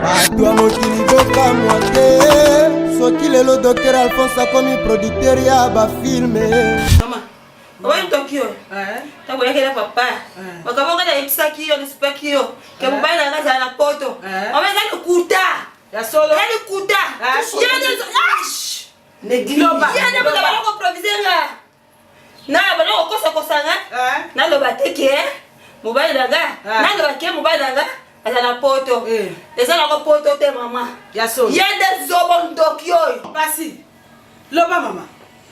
Bato ya mokili bokamwa te soki lelo Dr Alphonse akomi producteur ya bafilme. Mama, oyo Tokyo tango yakela papa bakabonga na ipsaki yo nisipaki yo ke mobali na ngaza na poto omeza likuta ya solo ya likuta yana ash negiloba yana bana ko proviser na bana ko kosa kosanga na lo bateke mobali na nga na lo bateke mobali na nga azana poto eza na ko poto te mama ya solo yende zobo Tokyo basi loba mama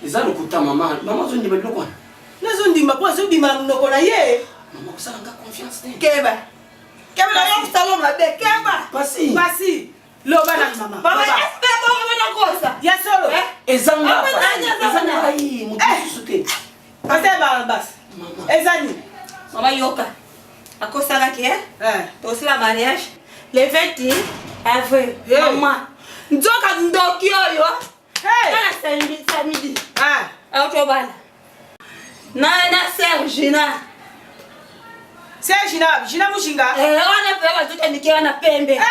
eza likuta mama zo ndima biloko nazo ndima kwa zo bima mnoko na ye mama kusala nga confiance te keba na yo salo mabe keba basi loba na mama baba espe bongo bana kosa ya solo ezanga ai mutu te paseba basi ezani mama yoka akosala ke to sala mariage le 20 avril mama nzoka ndoki oyo kana samedi autobana na Sergina mushinga wana pe bazuka nikiwa na pembe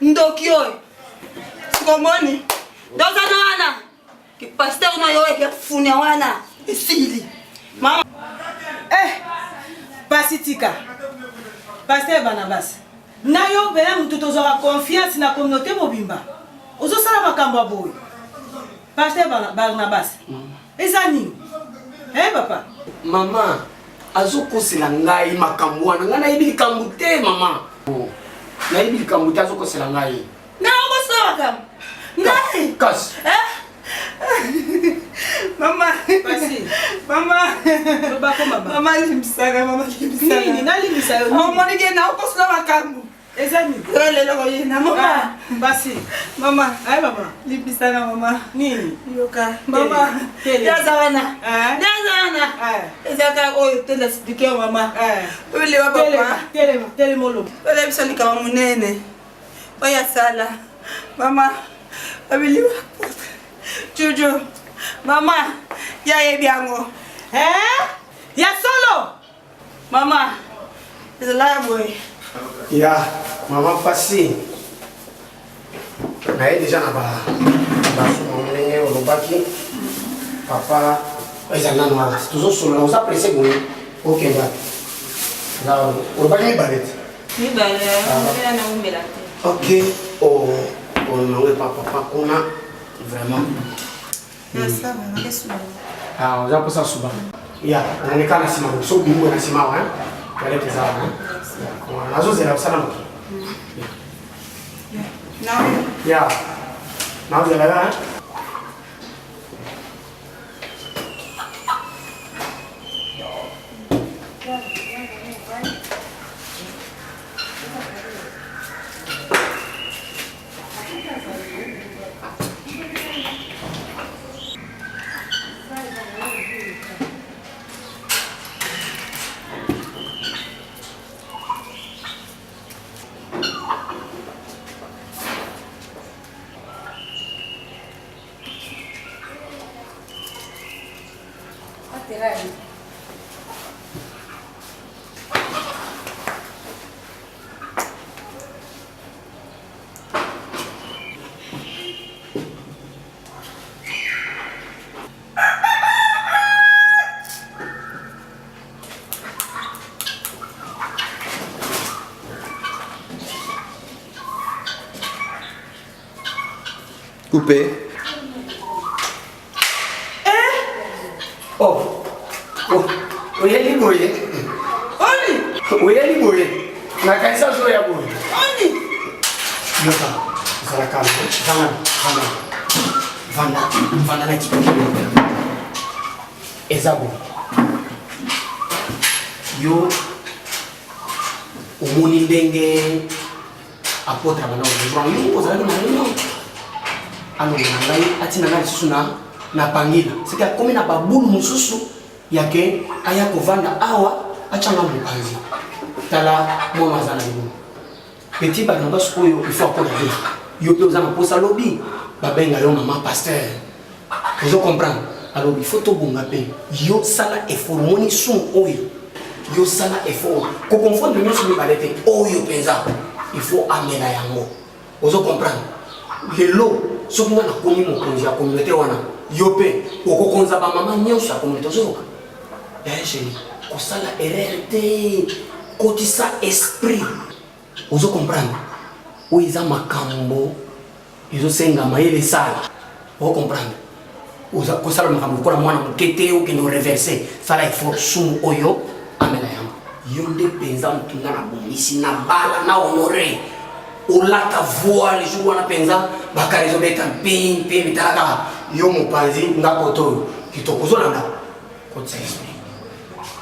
ndoki oyo sikomoni dozana wana ki pasteur na yo ke funia wana isili mama basi tika pasteur Barnabas na yo pena mutu tozora confiance na communauté mobimba ozosala makambo aboyo pasteur Barnabas ezani papa mama azokosela ngai makambo wana ngai nayebi likambo te mama nayebi likambo te azokosela ngai na okosala makambo ngai kasi mama basi mama lobako mama mama limbisaka nini nalimbisa yo omonike na okosala makambo ezani lelo koyena mama basi mama mama limbisaka mama nini yoka mama yaza wana ezaka oyo tela expliquer mama ole wa papa telema olo ole biso likama munene oya sala mama abili wa Jojo mama ya yebiango ya solo mama ezala boy ya mama pasi naye deja na basuma ndenge olobaki papa eza nano wana tozosolola oza presse boye okenda olobaki mibale te ok onango epa papa kuna vraiment oza mposa suba ya oneka na nsima so bimwe na nsima wa yale teza wana nazozela kosala moki ya nazozela ya Coupé. Oyeli boye. Oyeli boye. Na kanisa zo ya boye. Yoka. Sala kama. Vanda na kipindi. Ezabo. Yo umuni ndenge apotra bana yo ozala na yo. Ano ngai atina na susu na pangila. Sika komi na babulu mususu yake aya kovanda awa achanga mpanzi. Tala mwa mazana ngo. Petit Barnabas oyo il faut akona bien. Yo pe ozana posa lobby babenga yo mama pasteur. Vous comprenez? Alors il faut to bonga pe. Yo sala effort moni sum oyo. Yo sala effort. Ko confondre nous sur balete oyo penza. Il faut amener yango. ozo comprendre lelo soki nga nakomi mokonzi ya communauté wana yo mpe okokonza bamama nyonso ya communauté ozoyoka yaye chéri kosala erreur te kotisa esprit ozo comprendre oyo eza makambo ezosenga mayele esala ozo comprendre kosala makambo lokola mwana moke te okende oreverse sala effort sumu oyo amela yango yo nde mpenza motunga na bongisi na bala na honore olata voile jour wana mpenza bakari ezobeta mpe mitalaka yo mopanzi nga koto oyo kitoko ozolanda kotisa esprit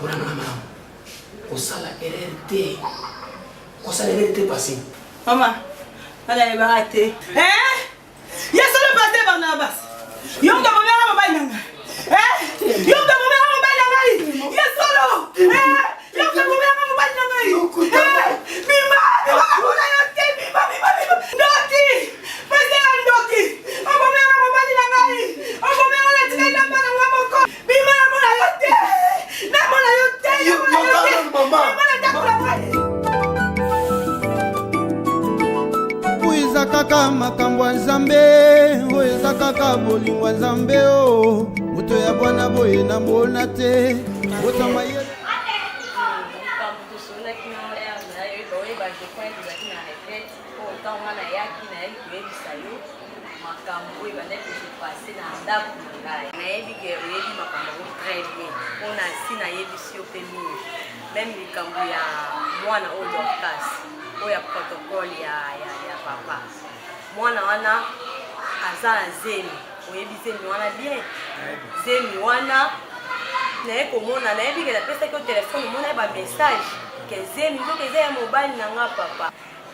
olanda na malamu kosala erreur te pasi mama nayebaka te yesolo paster Barnabas yonga bomela mobali na ngai yonga bomela mobali na ngai yesolo yonga bomela mobali na ngai bima bakakuna yo te bima ndoki paster ndoki obomela mobali na ngai obomela na tika na bana nga moko bima namona yo te oyo eza kaka makambo ya nzambe oyo eza kaka bolingo ya nzambe o moto ya bwana boye na mona te botama ye makambo oyo bandaki kopase na ndako na ngai nayebi ke oyebi makambo yango très bien mpona si nayebisi yo mpe mingi meme likambo ya mwana oyo Dorcas oyo ya protocole ya papa mwana wana aza na zemi oyebi zemi wana bien zemi wana naye komona nayebi ke napesaki yo telefone omona ye bamessage ke zemi soki eza ya mobali na nga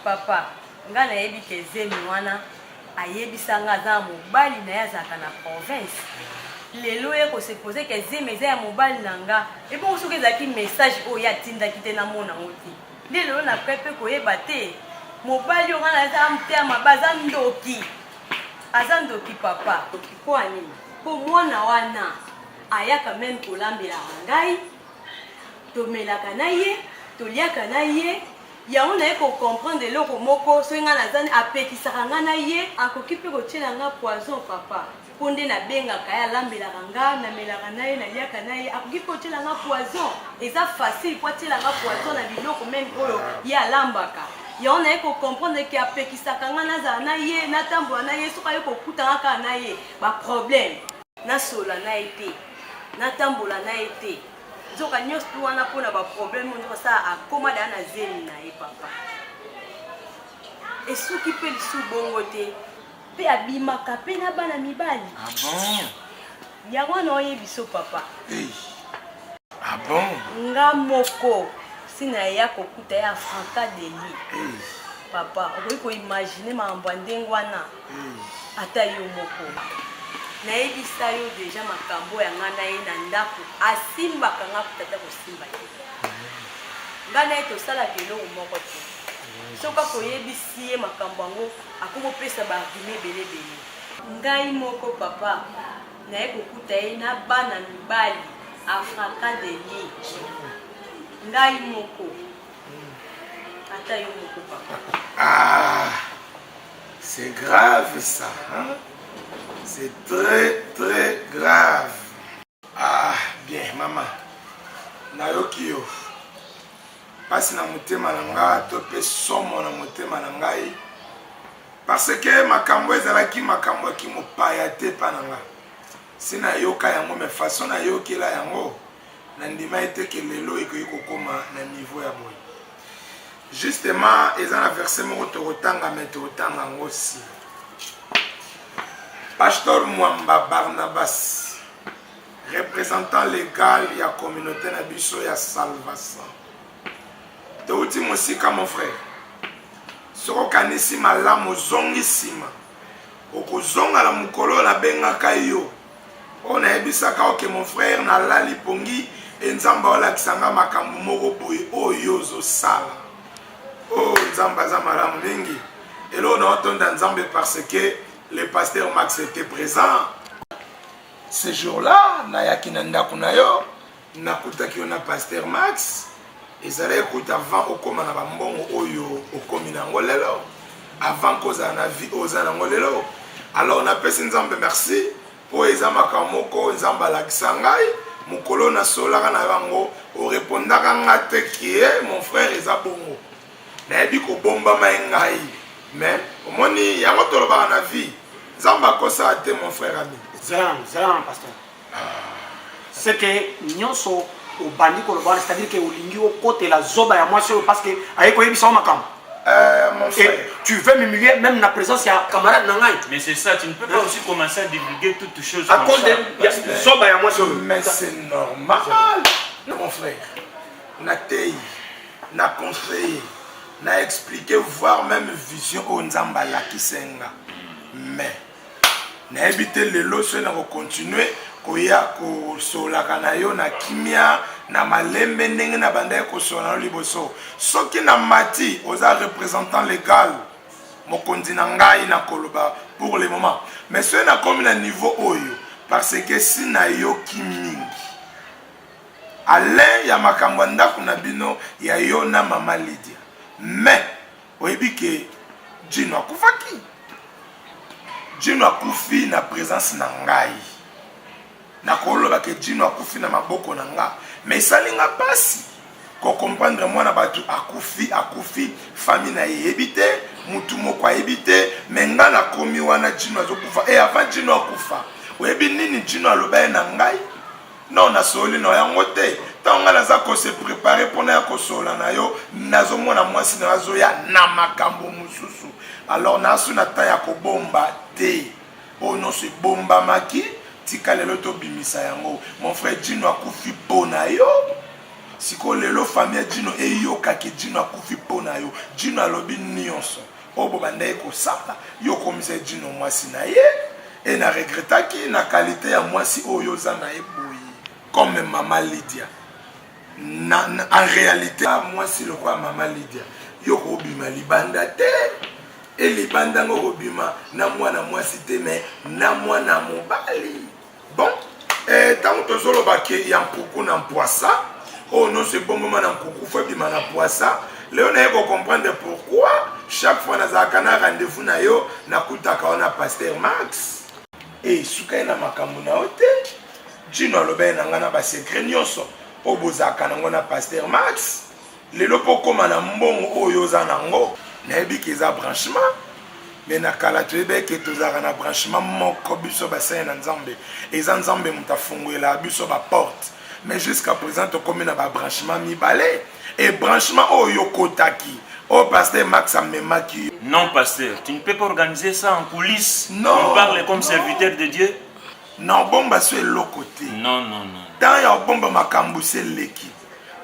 papa nga nayebi ke zemi wana ayebisanga aza mobali na ye azalaka na province lelo ye kosepose ke zemi eza ya mobali na nga ebongo soki ezalaki message oyo atindaki te namona ngo te nde lelo napre mpe koyeba te mobali oyo wana aza mte maba aza ndoki papa mpo anini mpo mwana wana ayaka meme kolambelaka ngai tomelaka na ye toliaka na ye yango naye kocomprendre eloko moko soki ngai nazani apekisaka ngai na ye akoki mpe kotiela nga poison papa mpo nde nabengaka ye alambelaka nga namelaka na ye naliaka na ye akoki mpe kotiela nga poison eza facile po atiela nga poison na biloko meme oyo ye alambaka yango naye kocomprendre ke apekisaka ngai nazala na ye natambola na ye soki aye kokutanga kaka na ye baproblème nasola na ye te natambola na ye te nzoka nyonso mpe wana mpona baproblème oyo nzokosala akoma daya na zemi na ye papa esuki mpe lisu bongo te mpe abimaka mpe na bana mibali yango wana oyebiso papa nga moko sinaya kokuta ya Franca Deli papa okoki koimagine makambo ya ndenge wana ata yo moko nayebisa yo deja makambo ya nga na ye na ndako asimbaka nga kutata kosimba ye nga na ye tosalaka eloko moko te soki akoyebisi ye makambo yango akomopesa baargume ebelebele ngai moko papa naye kokuta ye na bana mibali Franca Deli ngai moko ata yo moko papa. C'est grave ça, hein? C'est très grave. Bien, maman. Nayoki yo. Pasi na motema na nga to pe somo na motema na ngai. Parce que makambo ezalaki makambo ki mopaya te pa na nga. Sina yoka yango me façon na yoki la yango. Na ndima ete ke lelo ekoki kokoma na niveau ya boy. Justement, ils ont versé mon rotanga mais totanga aussi. Pasteur Mwamba Barnabas, représentant légal de la communauté Nabiso ya Salvation. Te uti musika mon frère. Soko kanisi malamu zongi sima. Okozonga la mukolo na benga kayo. On a ebisaka oke mon frère na lali pongi enzamba wala kisanga makambo moko boye oyo sala. Oh, Nzamba Zamaram Mingi. Et là, on a entendu Nzamba parce que le pasteur Max était présent. Ce jour-là, Nayaki Nanda Kunayo, Nakutaki on a pasteur Max. Et ça allait écouter avant au Komana Bambon Oyo, au Kominangolelo. avant kozala na vie oza nango lelo. Alors napesi nzambe merci po eza makambo moko nzambe alakisa ngai mokolo na solaka na bango orépondaka nga te kie mon frère eza bongo nayebi kobombama ye ngai mais omoni yango tolobaka na vie nzambe akosaka te mon frère ami. Zala pasteur. C'est que nyonso obandi kolobana, c'est-à-dire que olingi okote la zoba ya mwasi parce que aye koyebisa o makambo. Mon frère. Et tu veux m'humilier même la présence ya camarade nangai. Mais c'est ça, tu ne peux pas aussi commencer à divulguer toutes les choses à comme cause ça. de zoba ya mwasi. Mais c'est normal. Non, mon frère. Na tei, na conseillé, na expliqué, voire même vision au nzamba la kisenga. Mais na éviter les lots, na continuer koya ko solaka na yo na kimia na malembe ndenge na banda ko sola liboso. Soki na mati oza représentant légal mokonzi na ngai na koloba pour le moment. Mais ce na comme na niveau oyo parce que si na yo kimingi Alain ya makambo ndako na bino ya yo na mama Lydia. Mais oyebi ke Jino akufaki. Jino akufi na présence na ngai. Na koloba ke Jino akufi na maboko na nga. Mais salinga pasi ko comprendre mwana batu akufi famille na yebite mutu moko ayebite menga na komi wana Jino azokufa et avant Jino akufa. Oyebi nini Jino aloba na ngai? Non na soli no yango te. Tanga naza ko se préparer pour na ko sola na yo nazomona mwasi na azoya na makambo mususu. Alors nasu na ta ya ko bomba te. Oh non c'est bomba maki tika lelo to bimisa yango. Mon frère Jino akufi pona yo. Siko lelo famille Jino eyo kaki Jino akufi pona yo. Jino alobi nyonso. Obo banda ko sapa yo komise Jino mwasi na ye. Et na regrettaki na qualité ya mwasi oyo za na eboyi. Comme maman Lydia. En réalité, moi c'est le roi maman Lydia. Yo robima libanda te. Et libanda ngo robima na moi cité mais na moi na mobali. Bon, tant que solo baké ya mpoko na poissa. Oh non c'est bon moment na mpoko faut bima na poissa. Léon a comprendre pourquoi chaque fois na zakana rendez-vous na yo na kutaka ona pasteur Max. Et suka na makambo na ote. Jino alobe na ngana ba secret nyonso obozaka nango na pasteur Max lelo pokoma na mbongo oyo za nango na yebi keza branchement mais na kala toyebe ke tozaka na branchement moko biso basaya na nzambe eza nzambe mutafunguela biso ba porte mais jusqu'à présent tokomi na ba branchement mibale et branchement oyo kotaki oh pasteur Max amemaki. Non pasteur, tu ne peux pas organiser ça en coulisses. Non. On parle comme serviteur de Dieu. Non, bomba sur l'autre côté. Non. Tant il y a bomba makambu c'est leki.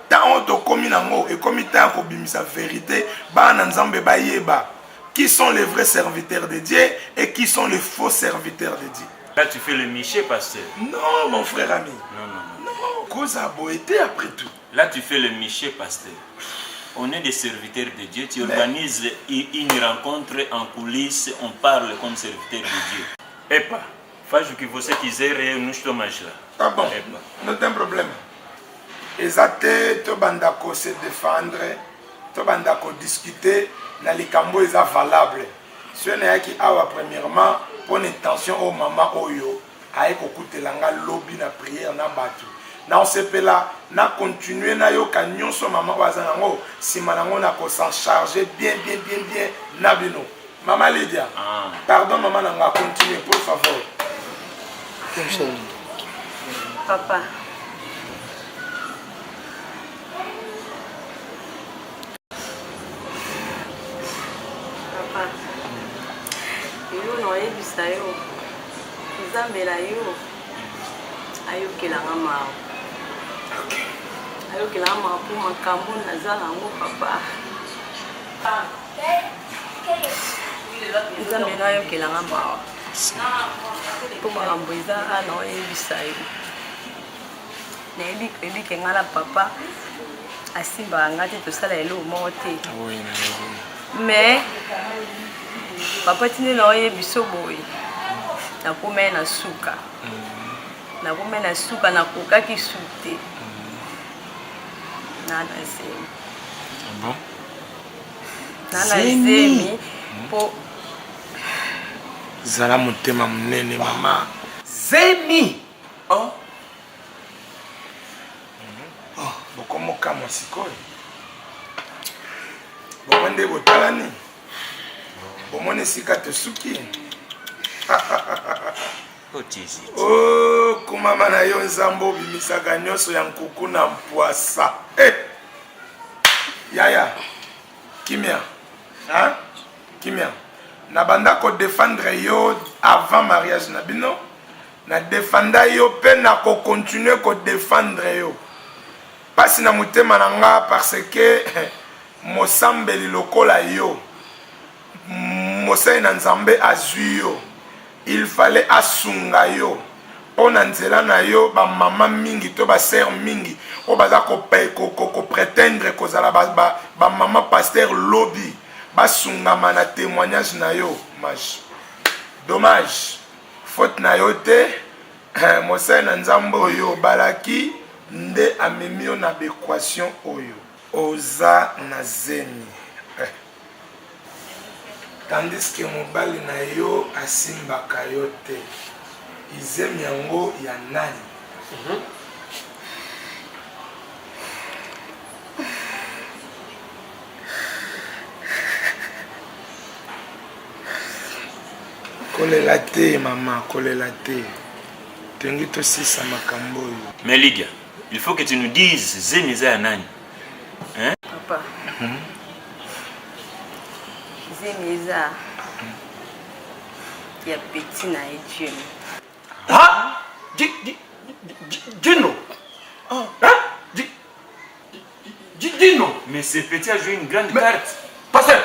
Tant on te commis nango et comme tant ko bimisa vérité, ba nanzambe ba yeba. Qui sont les vrais serviteurs de Dieu et qui sont les faux serviteurs de Dieu. Là tu fais le miché pasteur. Non mon frère ami. Non. Cause a beau été après tout. Là tu fais le miché pasteur. On est des serviteurs de Dieu. Tu organises une rencontre en coulisses, on parle comme serviteurs de Dieu. Et pas. Faz o que você quiser e não estou mais lá. Ah bon, não tem problema. Exaté, to bandako se défendre, to bandako discuter, na likambo eza valable. Ce n'est qui awa premièrement, pour intention au maman oyo, aye kokutela nga lobby na prière na batu. Na on sepe là, na continuer na yo kanyonso maman waza nango, si manango na ko s'en charger bien na bino. Maman Lydia. Pardon maman nanga continuer pour favor. Papa. Yo no yebisa yo. Nzambela yo. Ayokelanga mawa. Okay. Ayokelanga mawa pour makambo nazala ngo papa. Nzambela ayokelanga mawa. Pour makambo eza ana oyebisa yo. Nayebi ke ngala papa asimba nga te tosala eloko moko te. Mais papa tine na oyebiso boye nakome na suka. Nakome na suka nakokaki su te. Nana zemi. Bon. Nana zemi Po zala motema monene mama. Zemi. Oh. Bokomoka mosikoyo. Bomande botalani. Bomone sika te suki. Oh, kumama na yo nzambo bimisaka nyonso ya nkuku na mpwasa. Yaya. Kimia. Hein? Kimia. Na banda ko défendre yo avant mariage na bino. Na défenda yo pe na ko continuer ko défendre yo. Pasi na mutema na nga parce que mosambeli lokola yo. Mosai na nzambe azwi yo. Il fallait asunga yo. On nzela na yo ba mama mingi to ba sœur mingi. O baza ko prétendre ko zala ba mama pasteur lobby. Basunga mana témoignage na yo. Dommage. Faute na yo te. Mosai na nzambo yo balaki nde amemio na béquation oyo. Oza na zemi. Tandis que mobali na yo asimbaka yo te. Izemi yango ya nani? Kolela te mama, kolela te. Tengi to sisa makambo yo. Mais Lydia, il faut que tu nous dises Zemi za ya nani? Hein? papa. Zemiza ya petit na Dieu. Ah, Dino. Dino. Mais ce petit a joué une grande carte. Pasteur.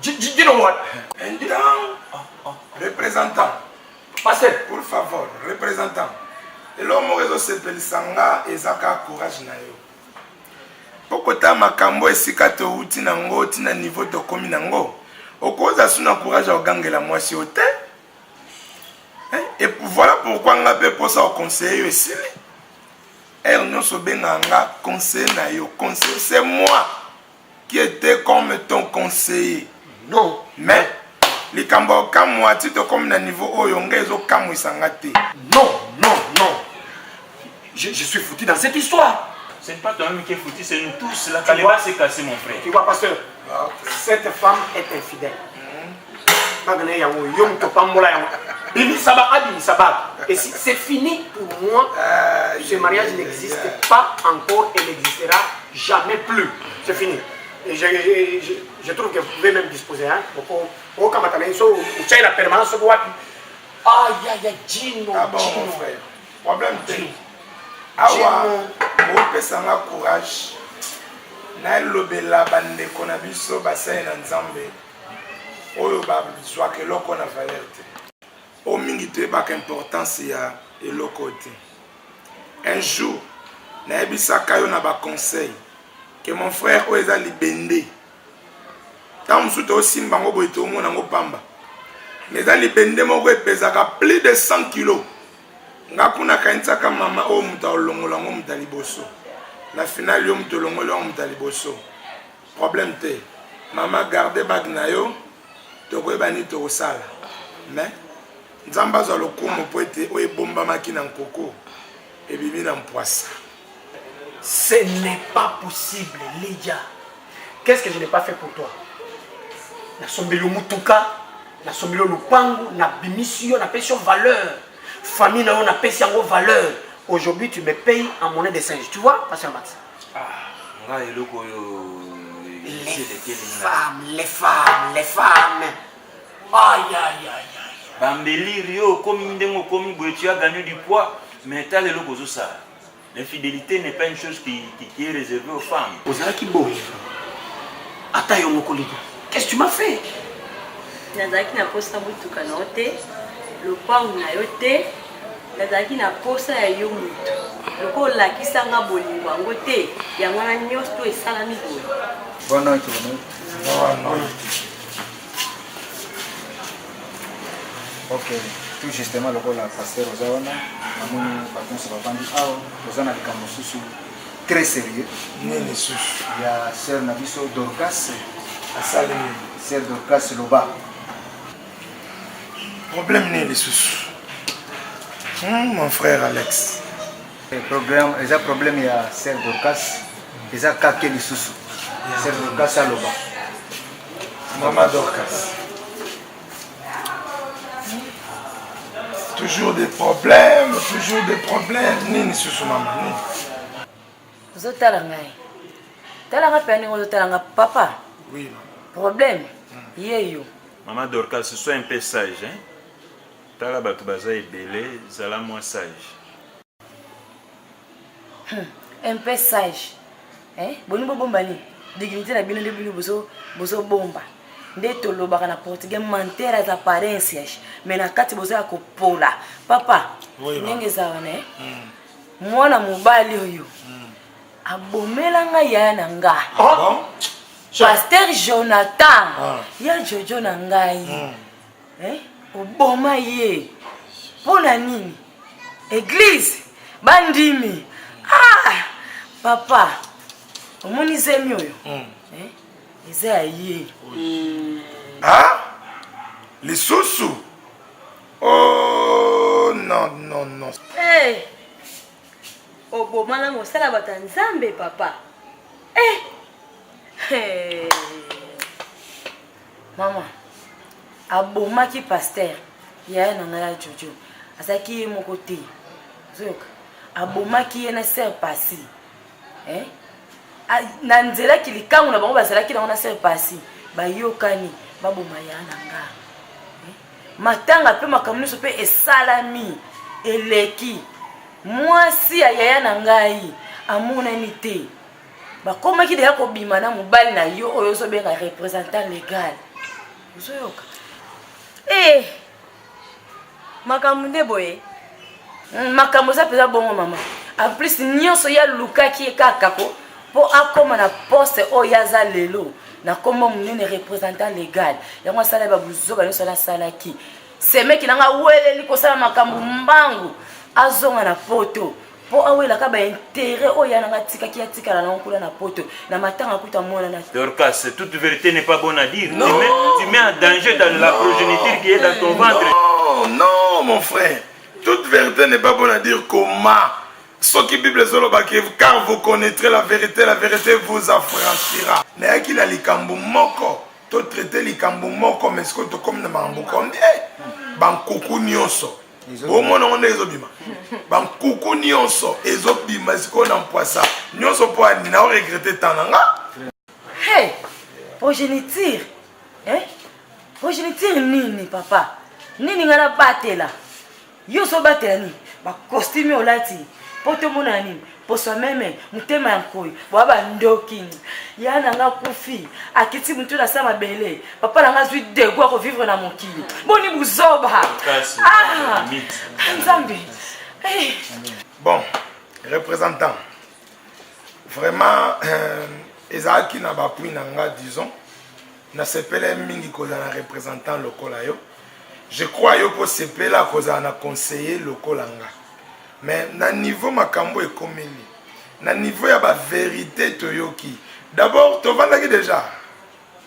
Dino what? Représentant. Pasteur. Pour favor, représentant. Et l'homme réseau sepelisanga ezaka courage na yo. Pokota makambo esika to uti nango tina niveau to komi nango. Okoza suna courage ogangela mwasi ote. Et voilà pourquoi nga pe posa au conseiller yo esili. Et on se benga nga conseiller na yo. Conseiller, c'est moi qui était comme ton conseiller. Non. Mais les kambo kamwa tito comme na niveau oyo nga ezo kamwa isanga te. Non. Je suis foutu dans cette histoire. Ce n'est pas toi-même qui est foutu, c'est nous tous. La caléba s'est cassée, mon frère. Tu vois, pasteur, cette femme est infidèle. Et si c'est fini pour moi, ce mariage n'existe pas encore et n'existera jamais plus. C'est fini. Et je trouve que vous pouvez même disposer. Hein, la permanence. Aïe, Gino. Ah bon, mon frère. Problème Gino. Awa, opesanga courage. Na lobela bande kona biso basai na nzambe. Oyo ba zwaka eloko na valeur te. O mingi te ba importance ya eloko te. Un jour, na ebisaka yo na ba conseil que mon frère o eza libende. Ta musuto osimba ngo boito omona ngo pamba. Mais eza libende moko epezaka plus de 100 kilos. Ngakuna kaintsaka mama o muta olongola ngo muta liboso. La finale yo muta olongola ngo muta liboso. Problème te. Mama garde bag na yo. Toko ebani to sala. Mais nzamba za lokumu poete o ebomba makina nkoko. Ebibi na mpwasa. Ce n'est pas possible, Lydia. Qu'est-ce que je n'ai pas fait pour toi? Na sombelo mutuka, na sombelo lupangu, na bimisio, na pesio valeur. Famille na on a payé en valeur. Aujourd'hui, tu me payes en monnaie de singe. Tu vois, Pasteur Max? Les femmes. Aïe. Bambeli Rio, comme tu as gagné du poids, mais t'as le logo ça. L'infidélité n'est pas une chose qui est réservée aux femmes. Qu'est-ce que tu m'as fait? Nazaki na posta mutuka na ote, lopangu na yote, nazaki na posta ya yo mutu. Loko lakisa nga bolingo yango te, yango na nyonso to esalami boye. Bonne nuit. Ok, tout justement le rôle la pasteur Ozawana, Amoni Bakonso Bavandi Ao, Ozana Likamosusu, très sérieux. Nini susu. Il y a Sœur Nabiso Dorcas, Asali. Sœur Dorcas Loba. Problème nini susu. Mon frère Alex. Le problème, il y a Sœur Dorcas, il y a Kakeli Susu. Sœur Dorcas Loba. Maman Dorcas. Toujours des problèmes. Nini susu maman. Vous êtes là, papa. Oui. Problème. Yo. Maman Dorcas, sois un peu sage. Hein? Tala bato baza ebele, zala moins sage. Un peu sage. Hein? Boni bombani. Dignité na bino de boso bomba. Nde tolobaka na portugais mentir as apparences. Mais na kati bozo akopola. Papa. Oui, ndenge zawa ne? Mwana mobali oyo. Abomelanga ya na nga. Bon? Pasteur Jonathan. Ya Jojo na ngai. Oboma ye. Pona nini? Église. Bandimi. Papa. Omoni zemi oyo. Eza ye. Lisusu. Oh non. Hey. Oboma na mosala batanzambe papa. Hey. Mama. Abomaki pasteur. Ya na ngala Jojo. Asaki ye moko te. Zoyoka. Abomaki ye na sœur Pasi. Na nzela kilikangu na bango bazalaki na sœur Pasi. Bayokani baboma ya na nga. Matanga pe makamuni so pe esalami eleki. Mwasi ya yaya na ngai amonani te. Bakomaki deya kobima na mobali na yo oyo so benga représentant légal. Zoyoka. Makamune boye. Makambo za peza bongo mama. En plus nyonso ya lukaki kakako po akoma na poste o yaza lelo na komo munene représentant légal. Yango sala ba buzoba nyonso la salaki. Semeki nanga wele liko sala makambo mbangu azonga na poto. Po awela ka ba intérêt o yana nga tika ki atika na nkula na poto na matanga kuta mona na Dorcas, toute vérité n'est pas bonne à dire. Tu mets en danger dans la progéniture qui est dans ton ventre. Non, mon frère. Toute vérité n'est pas bonne à dire comment. Ce qui Bible car vous connaîtrez la vérité vous affranchira. Mais qui a likambu moko, to traiter likambu moko, mais ce que tu comme ne mambu comme ban kuku nyonso. Au moins on est ezobima. Ban kuku nyonso ezobima ce qu'on emploie ça. Nyonso po ani na regretter tananga. Hey, progéniture. Progéniture nini papa? Nini ngana batela? Yo so batela ni ba costume olati. Poto mona nini? Poso meme mutema yankoi. Baba ndoki. Yana nga kufi. Akiti mtu na sama bele. Papa na nga zui dego ko vivre na mokili. Boni buzoba. Nzambi. Bon, représentant. Vraiment ezaki na bapui na nga disons. Na sepele mingi koza na représentant lokola yo. Je crois yo po sepela koza na conseiller lokola nga. Mais na niveau makambo ekomeli. Na niveau ya ba vérité toyoki. D'abord to vandaki déjà.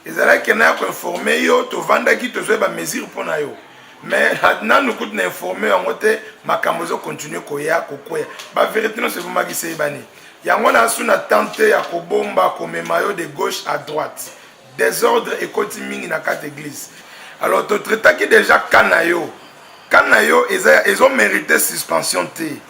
Ezalaki na ko informer yo to vandaki to zo ba mesure pona yo. Mais na nous coûte na informer en moté makambo zo continuer koya kokoya. Ba vérité non se vous magise bani. Yango na suna tente ya kobomba komemayo de gauche à droite. Désordre et continuing na quatre églises. Alors tu traitaki déjà Kanayo. Kanayo ils ont mérité suspension T.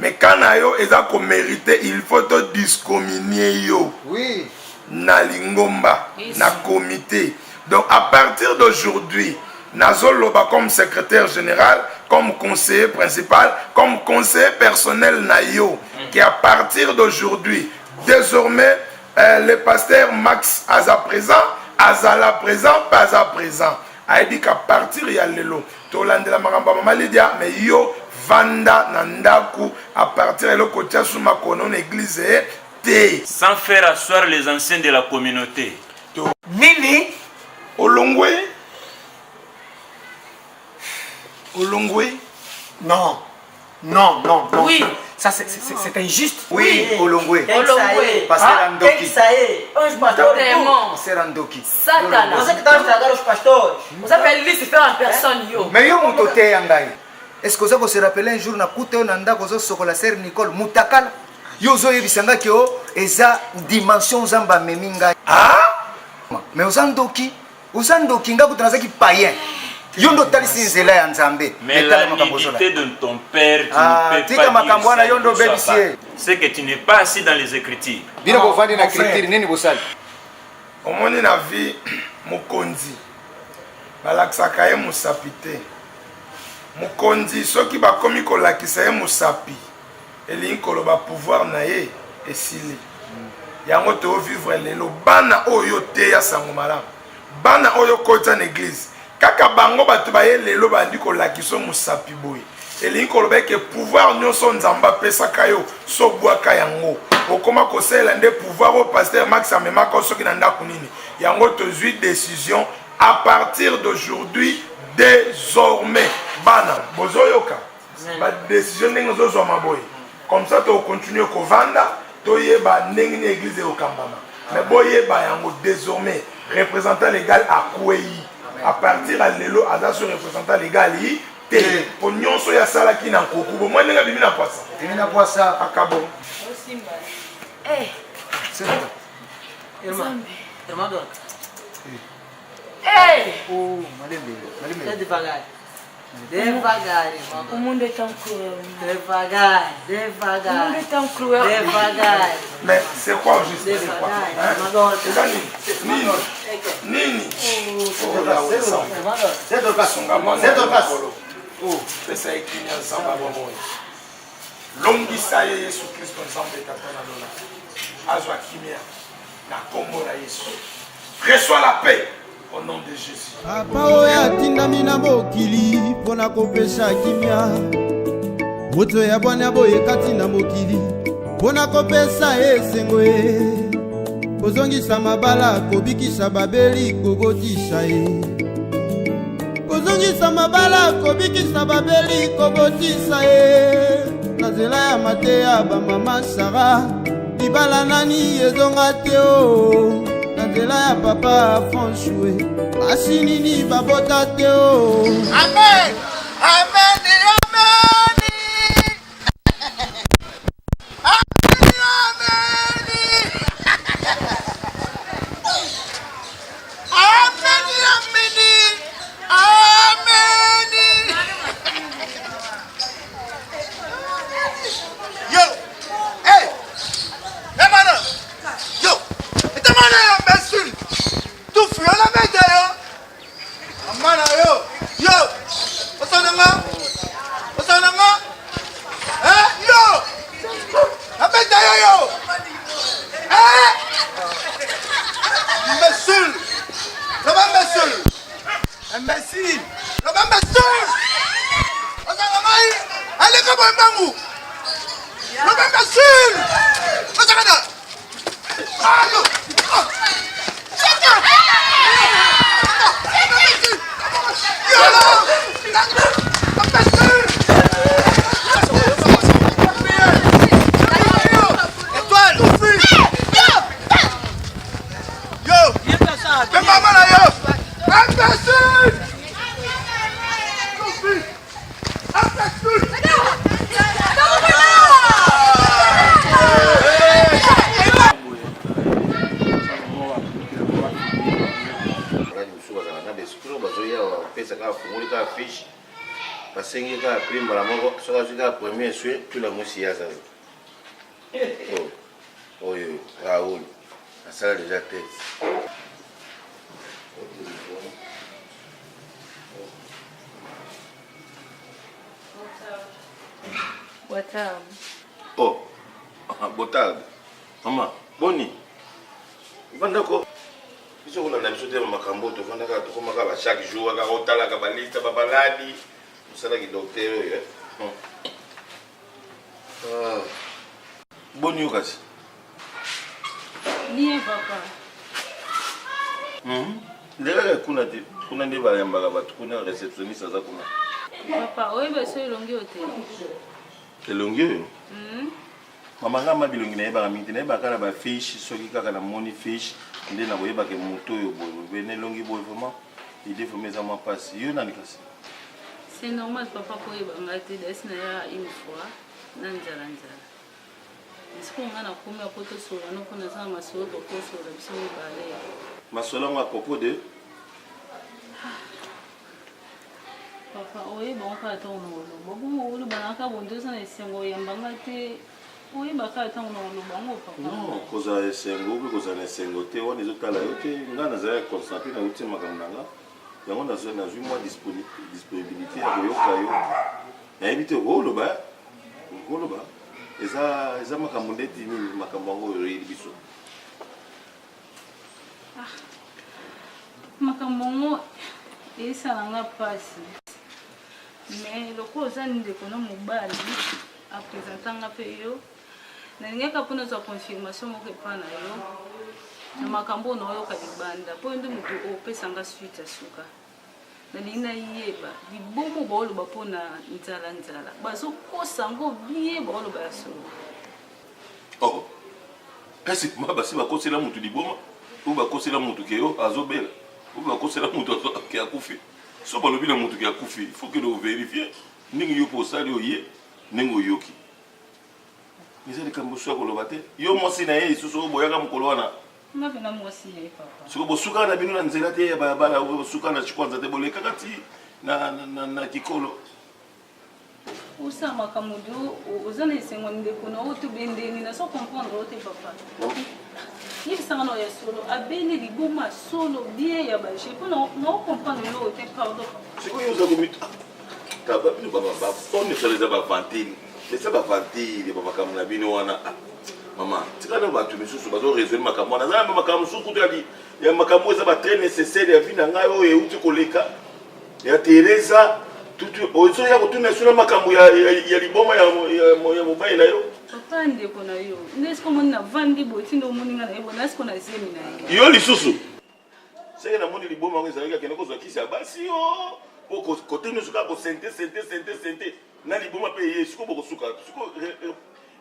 Mais Kanayo ils ont mérité il faut te discommunier yo. Oui. Na lingomba, na comité. Donc à partir d'aujourd'hui, Nazo Loba comme secrétaire général, comme conseiller principal, comme conseiller personnel Nayo, qui à partir d'aujourd'hui, désormais, le pasteur Max Aza présent, Azala présent, pas à présent. A dit qu'à partir il y a lelo. Tolande la maramba mama Lydia, mais yo vanda nandaku à partir de l'côté sous ma konon église T. Sans faire asseoir les anciens de la communauté. Nini Olongwe. Non. Oui. Ça, c'est injuste. Oui, Olongwe. Olongwe. Pasteur Andoki. Pasteur Andoki. Satana. Vous appelez Lucifer en personne, yo. Mais yo mutote yangai. Est-ce que vous se rappelez un jour na kute onanda kozo sokola sœur Nicole mutakala? Yo zo yebisanga ki o eza dimension zamba meminga. Ah? Mais Uzandoki nga kutranzaki païen. Yondo talisi nzela ya Nzambe. Mais la nudité de ton père, tu ne peux pas dire ça. C'est que tu n'es pas assis dans les Écritures. Bino bovandi na écriture nini bosali? Omoni na vie mokonzi. Balakisaka ye mosapi te. Mokonzi soki bakomi kolakisa ye mosapi. Elingi koloba pouvoir na ye esili. Yango to vivre lelo bana oyo te ya sango malamu. Bana oyo kota na église. Kaka bango batu baye lelo bandi kolakisa mosapi boye. Elingi koloba ke pouvoir nyonso Nzamba pesaka yo so bwaka yango. Okoma kosela nde pouvoir au pasteur Max amemaka soki na ndako nini. Yango tozwi décision à partir d'aujourd'hui désormais. Bana bozoyoka. Ba décision ndenge zozwa maboye. Comme ça tu continues ko vanda to yeba ndenge ni église au kambama. Mais boyeba yango désormais représentant légal à Kouei. À partir à l'élo, à ce représentant légal, il est pour nous, il y a ça qui n'a pas de moi, il y a des poissons. Il y a des poissons à Cabo. C'est ça. Oh, malembe. Devagar, O mundo é tão cruel. Devagar. O mundo é tão cruel. Devagar. Mais c'est quoi juste? C'est quoi? Nini. C'est pesa ekini ya Nzambe bomoi. Longisa ye Yesu Kristo Nzambe tata na lola. Azwa kimia na kombo na Yesu. Reçois la paix au nom de Jésus. Papa oyo atindami na mokili mpona kopesa kimia. Moto ya bwana boye kati na mokili mpona kopesa esengo ye. Kozongisa mabala kobikisa babeli kobotisa ye. Kozongisa mabala kobikisa babeli kobotisa ye. Na nzela ya mateya bamama Sara libala nani ezonga te o. Na nzela ya papa François basi nini babota te o. Amen. Amen. Oh, botal. Maman, boni. Vandako. Biso kuna na biso te makambo to vandaka to komaka ba chaque jour aka otala ka balista ba baladi. Musala ki docteur yo. Boni ukasi. Bien papa. Ndela kuna ndi bayamba ka batu kuna receptionniste za kuna. Papa, oyo beso ilongi hotel. elongi oyo mama nga mabilongi nayebaka mingi te nayebaka na bafiche soki kaka namoni fiche nde nakoyebaka moto oyo boye na elongi boye vraiment ide vraiment eza mwa mpasi yo nani kasi c'est normal papa koyebanga te dasi na ya une fois na nzala esiko nga nakomi apo tosola no mpo naza na masolo tokosola biso mibale masolo yango à propos de papa oyebanga kaka ntango na oloba bongo oloba naka bondi oza na esengo oyambanga te oyebaka ntango na oloba ngo papa non kozala esengo mpe kozala na esengo te wana ezotala yo te nga nazala ya concentré na uti makambo na nga yango nazwi mwa disponibilité ya koyoka yo nayebi te okoloba eza makambo ndeti nini makambo yango oyo oyebi biso makambo ngo esalanga mpasi mais lokola oza ndeko na mobali apresentanga mpe yo nalingaka mpona ozwa confirmation moko epa na yo na makambo oyo naoyoka libanda mpo nde moto opesanga suite ya suka nalingi nayeba libomo baoloba mpona nzala bazokosa ngo bie baoloba ya solo kasi ma basi bakosela motu liboma oyo bakosela motu ke yo azobela oyo bakosela motu ke akufi so balobi na motu ke akufi il faut que ovérifie ndenge yo mpo osali oye ndenge oyoki eza likambo so ya koloba te yo mwasi na ye lisusu oyo boyaka mokolo wana ngapena mwasi ye papa siko bosukaka na bino na nzela te ya balabala bosukaka na chikwanza te bolekaka ti na kikolo osala makambo de oza na esengo ndeko na oyo tobendeni naso comprendre oyo te papa yebisanga na oyo ya solo abeli liboma solo bien ya baje mpo naocomprendre yo oyo te pardon sikoyo oza komita bino onesala eza bavantile eza bavantile bamakambo na bino wana mama tika na bato misusu bazoresolve makambo wana aza na makambo mosusu kutu ya makambo eza batrès nécessaire ya vi na ngai oyo euti koleka ya teresa ozoya kotuna so na makambo ya liboma ya mobali na yo papa ndeko na yo nde esiko omoni navandi boye ti nde omoninga na ye boye nasiko na zemi na ye yo lisusu seke namoni liboma yango ezalaki akende kozwa kisi ya basi yo po kote nyonso kaka kosente na liboma mpe ye siko bokosuka siko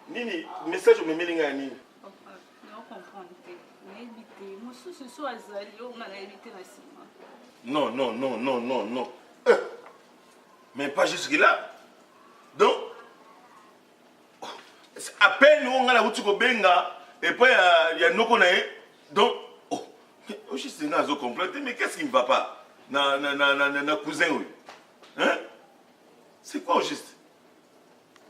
nini message omemeli ngai ya nini papa naocomprendre te nayebi te mosusu so azali oyo nga nayebi te na nsima non mais pas jusque là donc à peine on a la route kobenga et puis il y a noko na ye donc oh juste nga zo complète mais qu'est-ce qui ne va pas na cousin oui hein c'est quoi au juste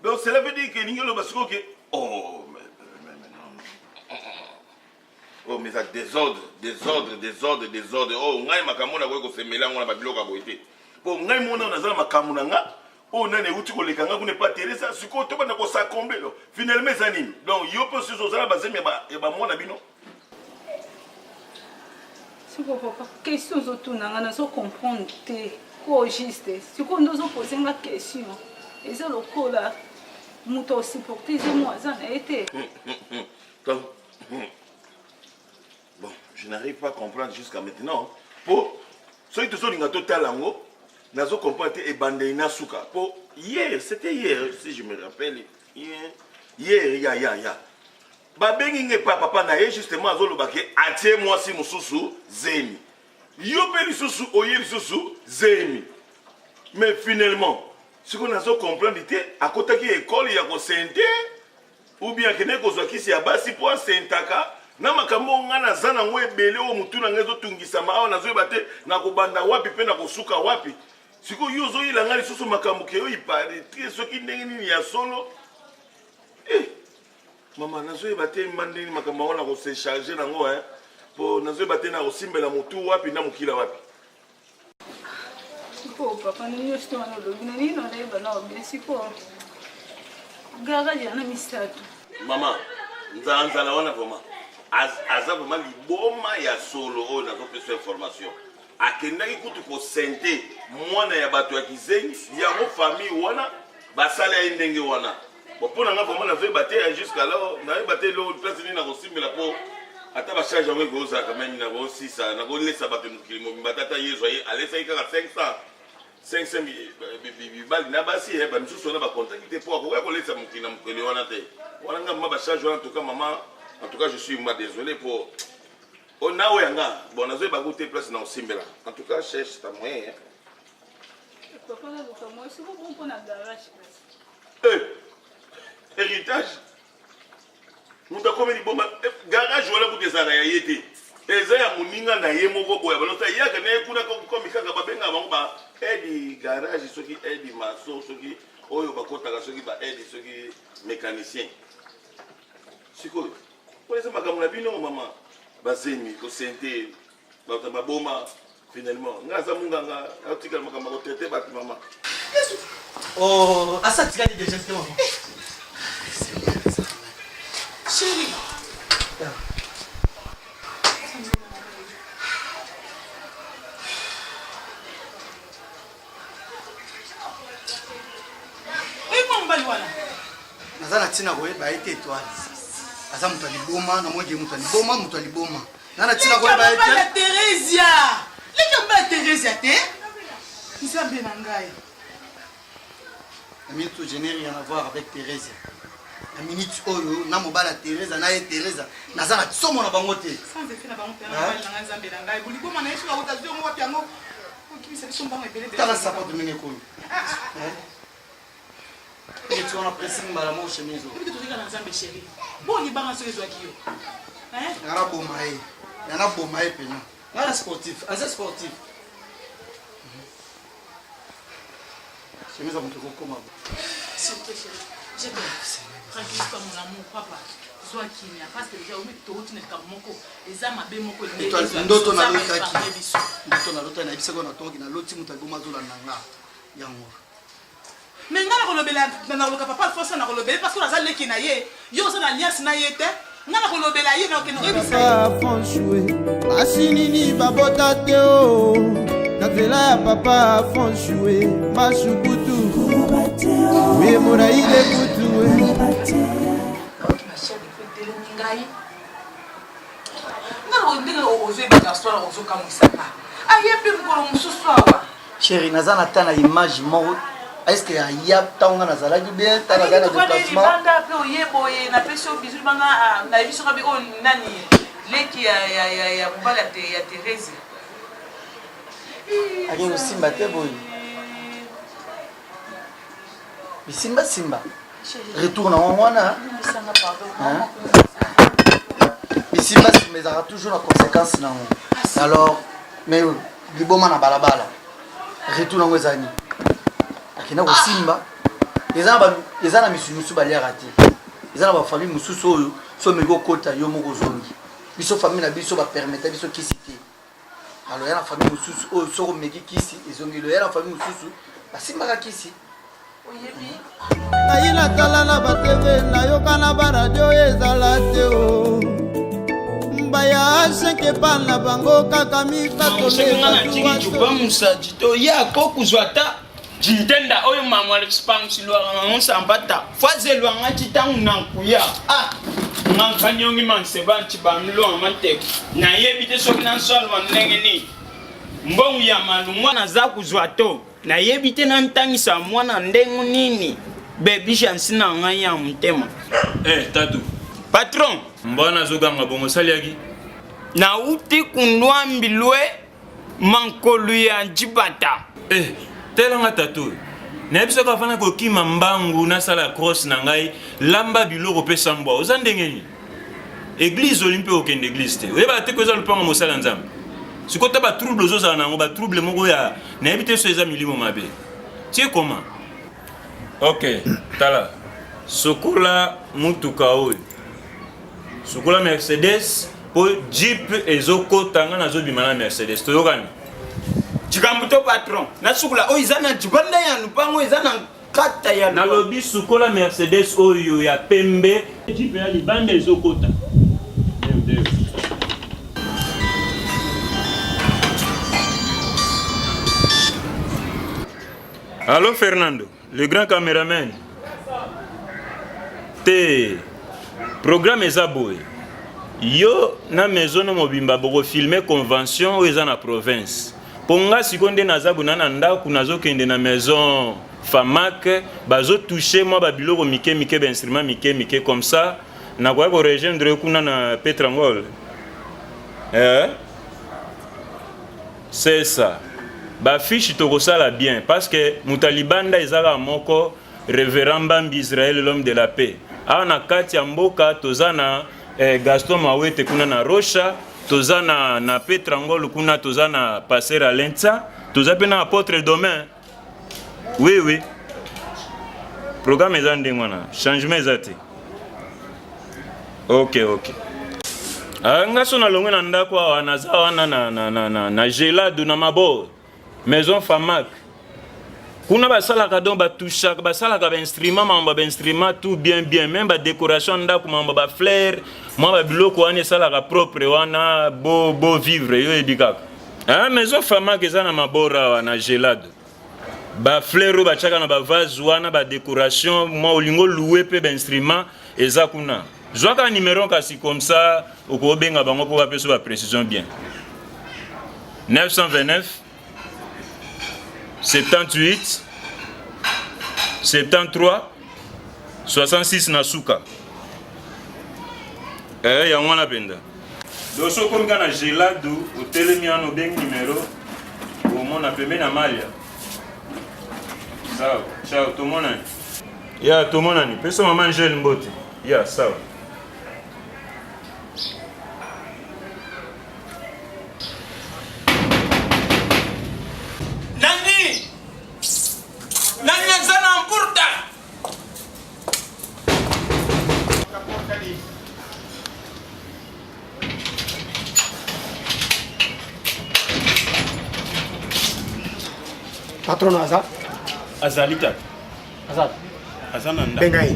donc cela veut dire que ningelo basiko que oh mais non oh mais ça désordre oh ngai makambo na ko semela ngona ba biloko boité po ngai mona nazala makambo na nga o nane uti koleka nga kune pa teresa siko to bana ko sakombe lo finalement ça nini donc yo pe so zala bazemi ya ba mona bino siko papa question zotuna nga nazo comprendre te ko juste siko ndozo poser nga question eza lokola moto osupporter ze moi ça na été donc bon je n'arrive pas à comprendre jusqu'à maintenant po so ito so linga total yango nazo comprendre et bandé na suka po hier c'était hier si je me rappelle hier ya ba bengi nge papa na ye justement azoloba ke atie moi si mususu zemi yo pe lisusu oye lisusu zemi mais finalement ce qu'on a so comprendre te akota ki école ya ko sente ou bien que ne ko zo kisi ya basi po sentaka na makambo ngana zana ngwe ebele o mutu na ngezo tungisama awa nazo bate na kobanda wapi pe na kosuka wapi siko yozo ilanga lisusu makambo ke yo ipare tie soki ndenge nini ya solo mama nazo bate mandeni makambo wana ko se charger nango po nazo bate na kosimbela mutu wapi na mukila wapi siko papa nini yosto wana lobi na nini na yeba na obi siko gaga yana misatu mama nzanzala wana vraiment aza vraiment liboma ya solo oyo nazopesa information akendaki kutu kosente mwana ya bato ya kizengi yango famille wana basala ye ndenge wana mpo na nga vraiment nazoyeba te jusqu'à là nayoba te lo place nini nakosimbela mpo ata bacharge yango ekozala quand même nakosisa nakolesa bato mokili mobimba tata yezwa ye alesaki kaka 500 500 bali na basi ba misusu na ba contacter pour ko laisser mukina mukele wana te wana ngamba ba charge wana en tout cas maman en tout cas je suis désolé pour on a yanga bon nazo ba goûter place na osimbela en tout cas cherche ta moyen papa na luka moi c'est bon pour na garage héritage muta comme ni bomba garage wala ku desara ya yete eza ya muninga na ye moko boya balota yaka na kuna ko mikaka babenga bango ba edi garage soki edi maso soki oyo bakotaka soki ba edi soki mécanicien sikoyo poleza makambo na bino mama bazemi ko sente ba boma finalement ngaza munganga atika makambo ko tete ba mama oh asa tikani déjà c'est maman chérie naza na ntina koyeba ete étoile aza moto aliboma na moyeke moto aliboma moto aliboma na na ntina koyeba ete Teresia likamba Teresia te nzambe na ngai la minute où je n'ai rien à voir avec Thérèse la minute oyo na mobala Thérèse na ye Thérèse naza na somo na bango te sans effet na bango pe na ngai nzambe na ngai buliboma na yesu na rotation ngo wapi yango okimisa biso mbango ebele de tala sapato ndenge koyo et tu as pressing mbala mo chemise o bitu tika na nzambe chérie boni banga so ezwaki yo ngana boma ye yana boma ye pena ngana sportif asa sportif chemise a montre comment s'il te plaît chérie j'ai bien tranquille pas mon amour papa soit kimia parce que déjà omi to uti neka moko eza mabe moko ndoto na lota na biseko na tongi na loti muta goma zola nanga yango mais ngana kolobela na loka papa force na kolobela parce que naza leki na ye yo za na alliance na ye te ngana kolobela ye na okeno rebisa franchoué asinini babota te o na vela ya papa franchoué mashukutu we moraile kutu ngai ngalo ndenge ozebika histoire ozokamwisaka ayebi mokolo mosusu awa chéri naza na ta na image moko est-ce que ya ntango nazalaki bien talaka na déplacement banda mpe oyeboye napesi yo bizu banga nayebi soka bi oyo nani leki ya mobali ya Thérèse ake kosimba te boye bisimbasimba retour na wango wana bisimbasimba ezalaka toujours na conséquence nango alors mais liboma na balabala retour nango ezali akenda kosimba eza na misu mosusu baliaka te eza na bafamille mosusu oyo so meki okota yo moko ozongi biso famille na biso bapermeta biso kisi te alors ya na famille mosusu oyo soko omeki kisi ezongelo ya na famille mosusu basimbaka kisi nayi natala na bateve nayoka na baradio ezala te o mbaya seke pa na bango kaka mikatoleamusaji to ya kokuzwa ta jintenda oyo mama alexpansilwaka nango sambata fazelwanga citangu na nkuya ngankanyongi mansebanci bamilwanga mateko nayebi te soki nasolwa ndenge nini mbongo ya malu mwana aza kuzwa to nayebi te nantangisa mwana ndenge nini bebi chansi na ngai ya motema tatu patron mbwana azoganga bongo osaliaki nauti kundwambilwe mankolu ya njibata telanga tatu nayebisaka afana kokima mbangu nasala cross na ngai lamba biloko mpe sambwa oza ndenge nini église oli mpe okende église te oyebaka te ko eza lopanga mosala nzambe sikota batrouble ozozala nango batrouble moko ya nayebi te so eza milimo mabe tie koma ok tala sokola mutuka oyo sokola mercedes po jeep ezokotanga nazobima na mercedes toyokani cikambu to patron nasukula oyo eza na jibanda ya lupango eza na kata ya nalobi sukola mercedes oyo ya pembe jeep ya libanda ezokota Allô Fernando, le grand caméraman. Te programme eza boye. Yo na maison na mobimba boko filmer convention ou eza na province. Ponga sikonde nazabu na ndako nazokende na maison Famac bazo toucher moi ba biloko mike ba instrument mike comme ça na kwa ko rejoindre kuna na Petrangol. C'est ça. Ba fiche to kosala bien parce que mutalibanda ezaka moko révérend Bambi Israël l'homme de la paix. Ana kati ya mboka tozana Gaston Mawete kuna na Rocha, tozana na Petrangol kuna tozana passer à Lenza, tozapena apôtre Domain. Oui. Programme ezande ngwana, changement ezate. OK. Nga sona longwe na ndako wana za wana na gelado na mabo. Maison Famac. Kuna basalaka donc batushaka basalaka ba instrument mamba ba instrument tout bien même ba décoration ndako mamba ba fleur moi ba biloko wana salaka propre wana beau vivre yo edikaka. Maison Famac ezana mabora wana gelado. Ba fleur ba chaka na ba vase wana ba décoration moi olingo louer pe ba instrument eza kuna. Joaka numéro kasi comme ça oko benga bango pour ba peso ba précision bien. 929 78 73 66 Nasuka. Yango na penda. Doso konga na gelado hotel miano beng numéro au mona pembe na malia. Sawa, ciao tout le monde. Ya tout le monde. Peso maman gel mbote. Ya sawa. Patron Azat. Azalita. Azat. Azananda. Bengai.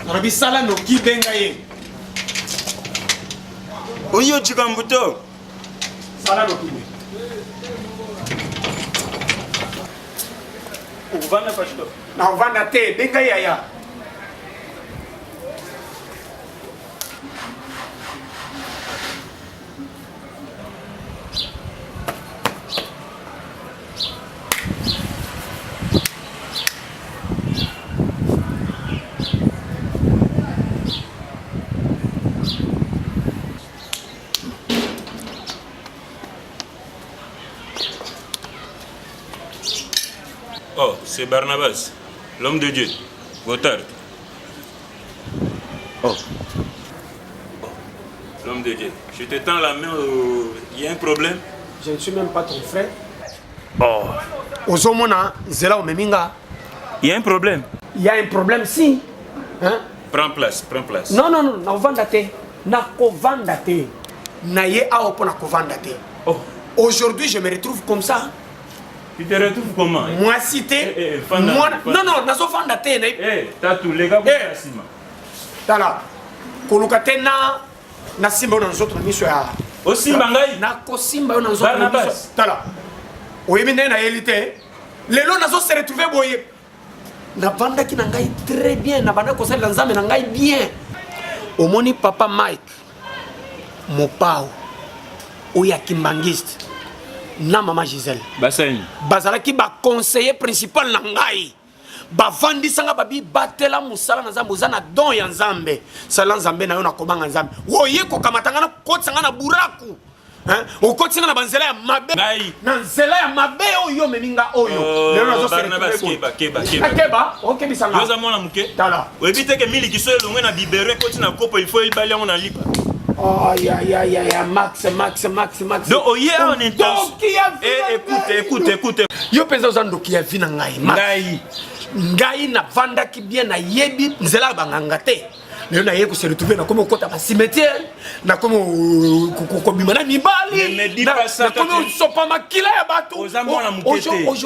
Rabi sala no ki bengai. Oyo chikambuto. Sala no ki. Uvana pastor. Na uvana te bengai aya. Oh, c'est Barnabas, l'homme de Dieu. Gotard. Oh. L'homme de Dieu. Je te tends la main. Il y a un problème? Je ne suis même pas ton frère. Oh. Ozomona, Zela Omeminga. Il y a un problème? Il y a un problème, si. Hein? Prends place, prends place. Non, na ovandate. Na kovandate. Na ye aopo na kovandate. Oh. Aujourd'hui, je me retrouve comme ça. Tu te retrouves comment? Moi cité. Non, nazo fandate. T'as tous les gars pour la cima. Tala. Kolukate na simba na nzoto na miso ya. O simba ngai? Na ko simba na nzoto na miso. Tala. Oyebi na elite. Lelo nazo se retrouver boye. Na vanda ki na ngai très bien, na banda ko sala nzambe na ngai bien. Omoni papa Mike. Mopao. Oya kimbangiste. Na mama Gisèle Basani bazalaki ba conseiller principal na ngai ba vandi sanga babi batela musala na nzambe uzana don ya nzambe sala nzambe na yo na kobanga nzambe woye ko kamatanga na kotsanga na buraku hein okotsinga na banzela ya mabe ngai na nzela ya mabe oyo meminga oyo lelo nazo keba okay bisanga yoza mwana muke tala webite ke mili kiso elongwe na bibere koti na kopo il faut ibali yango na lipa. Oh, Max. Donc, oh, yeah, on est écoute. Yo pensa uzando ki ya vina ngai na vanda ki bien na yebi nzela banganga te. Leo na yeko se retrouver na komo kota ba cimetière, na komo kobima na mibali. Ne dis pas ça. Na komo sopa makila ya batu.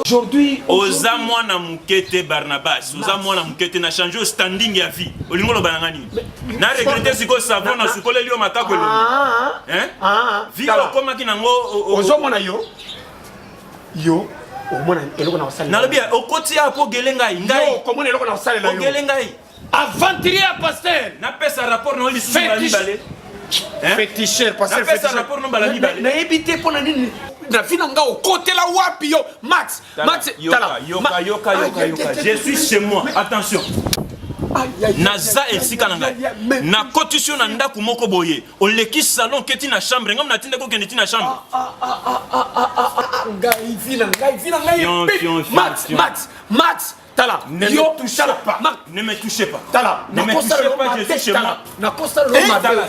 Aujourd'hui, oza mwana mukete Barnabas, oza mwana mukete na changer standing ya vie. Olingo lo banangani. Na regretter siko savon na sukole lio makako lo. Hein? Vie okoma kinango ozo mona yo. Omona eloko na wasali. Na lobia okoti apo gelenga ngai. Komona eloko na wasali la yo. Gelenga. Aventurier pasteur. Na pesa rapport na oli sima libale. Féticheur, pasteur féticheur. Na éviter pour na nini. Na finanga au côté la wapi yo. Max, tala. Yoka. Je suis chez moi. Attention. Naza esika nanga. Na kotisio na ndaku moko boye. Oleki salon keti na chambre. Ngam na tinda ko kende na chambre. Max. Tala, ne me touchez pas. Ne me touchez pas. Tala, ne me touchez pas, je suis chez moi. Na costa lo madala.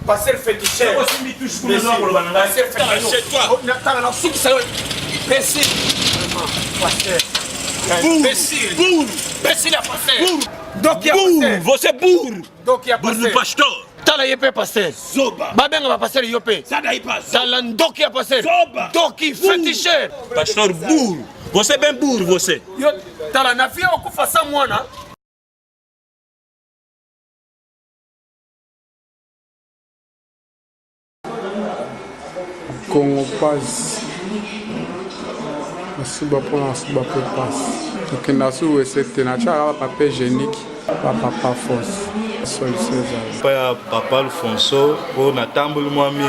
Passer féticheur. Você burro. Burro pastor. Tala yepe passer. Zoba. Babenga ba passer yope. Tala ndoki ya passer. Doki féticheur. Pastor burro. Você é bem burro, você. Tala na fia okufa mwana. Congo passe. Asuba pour asuba pour passe. Donc na su recette na cha papier hygiénique papa force. Pa papa Alfonso pour na tambulu mwami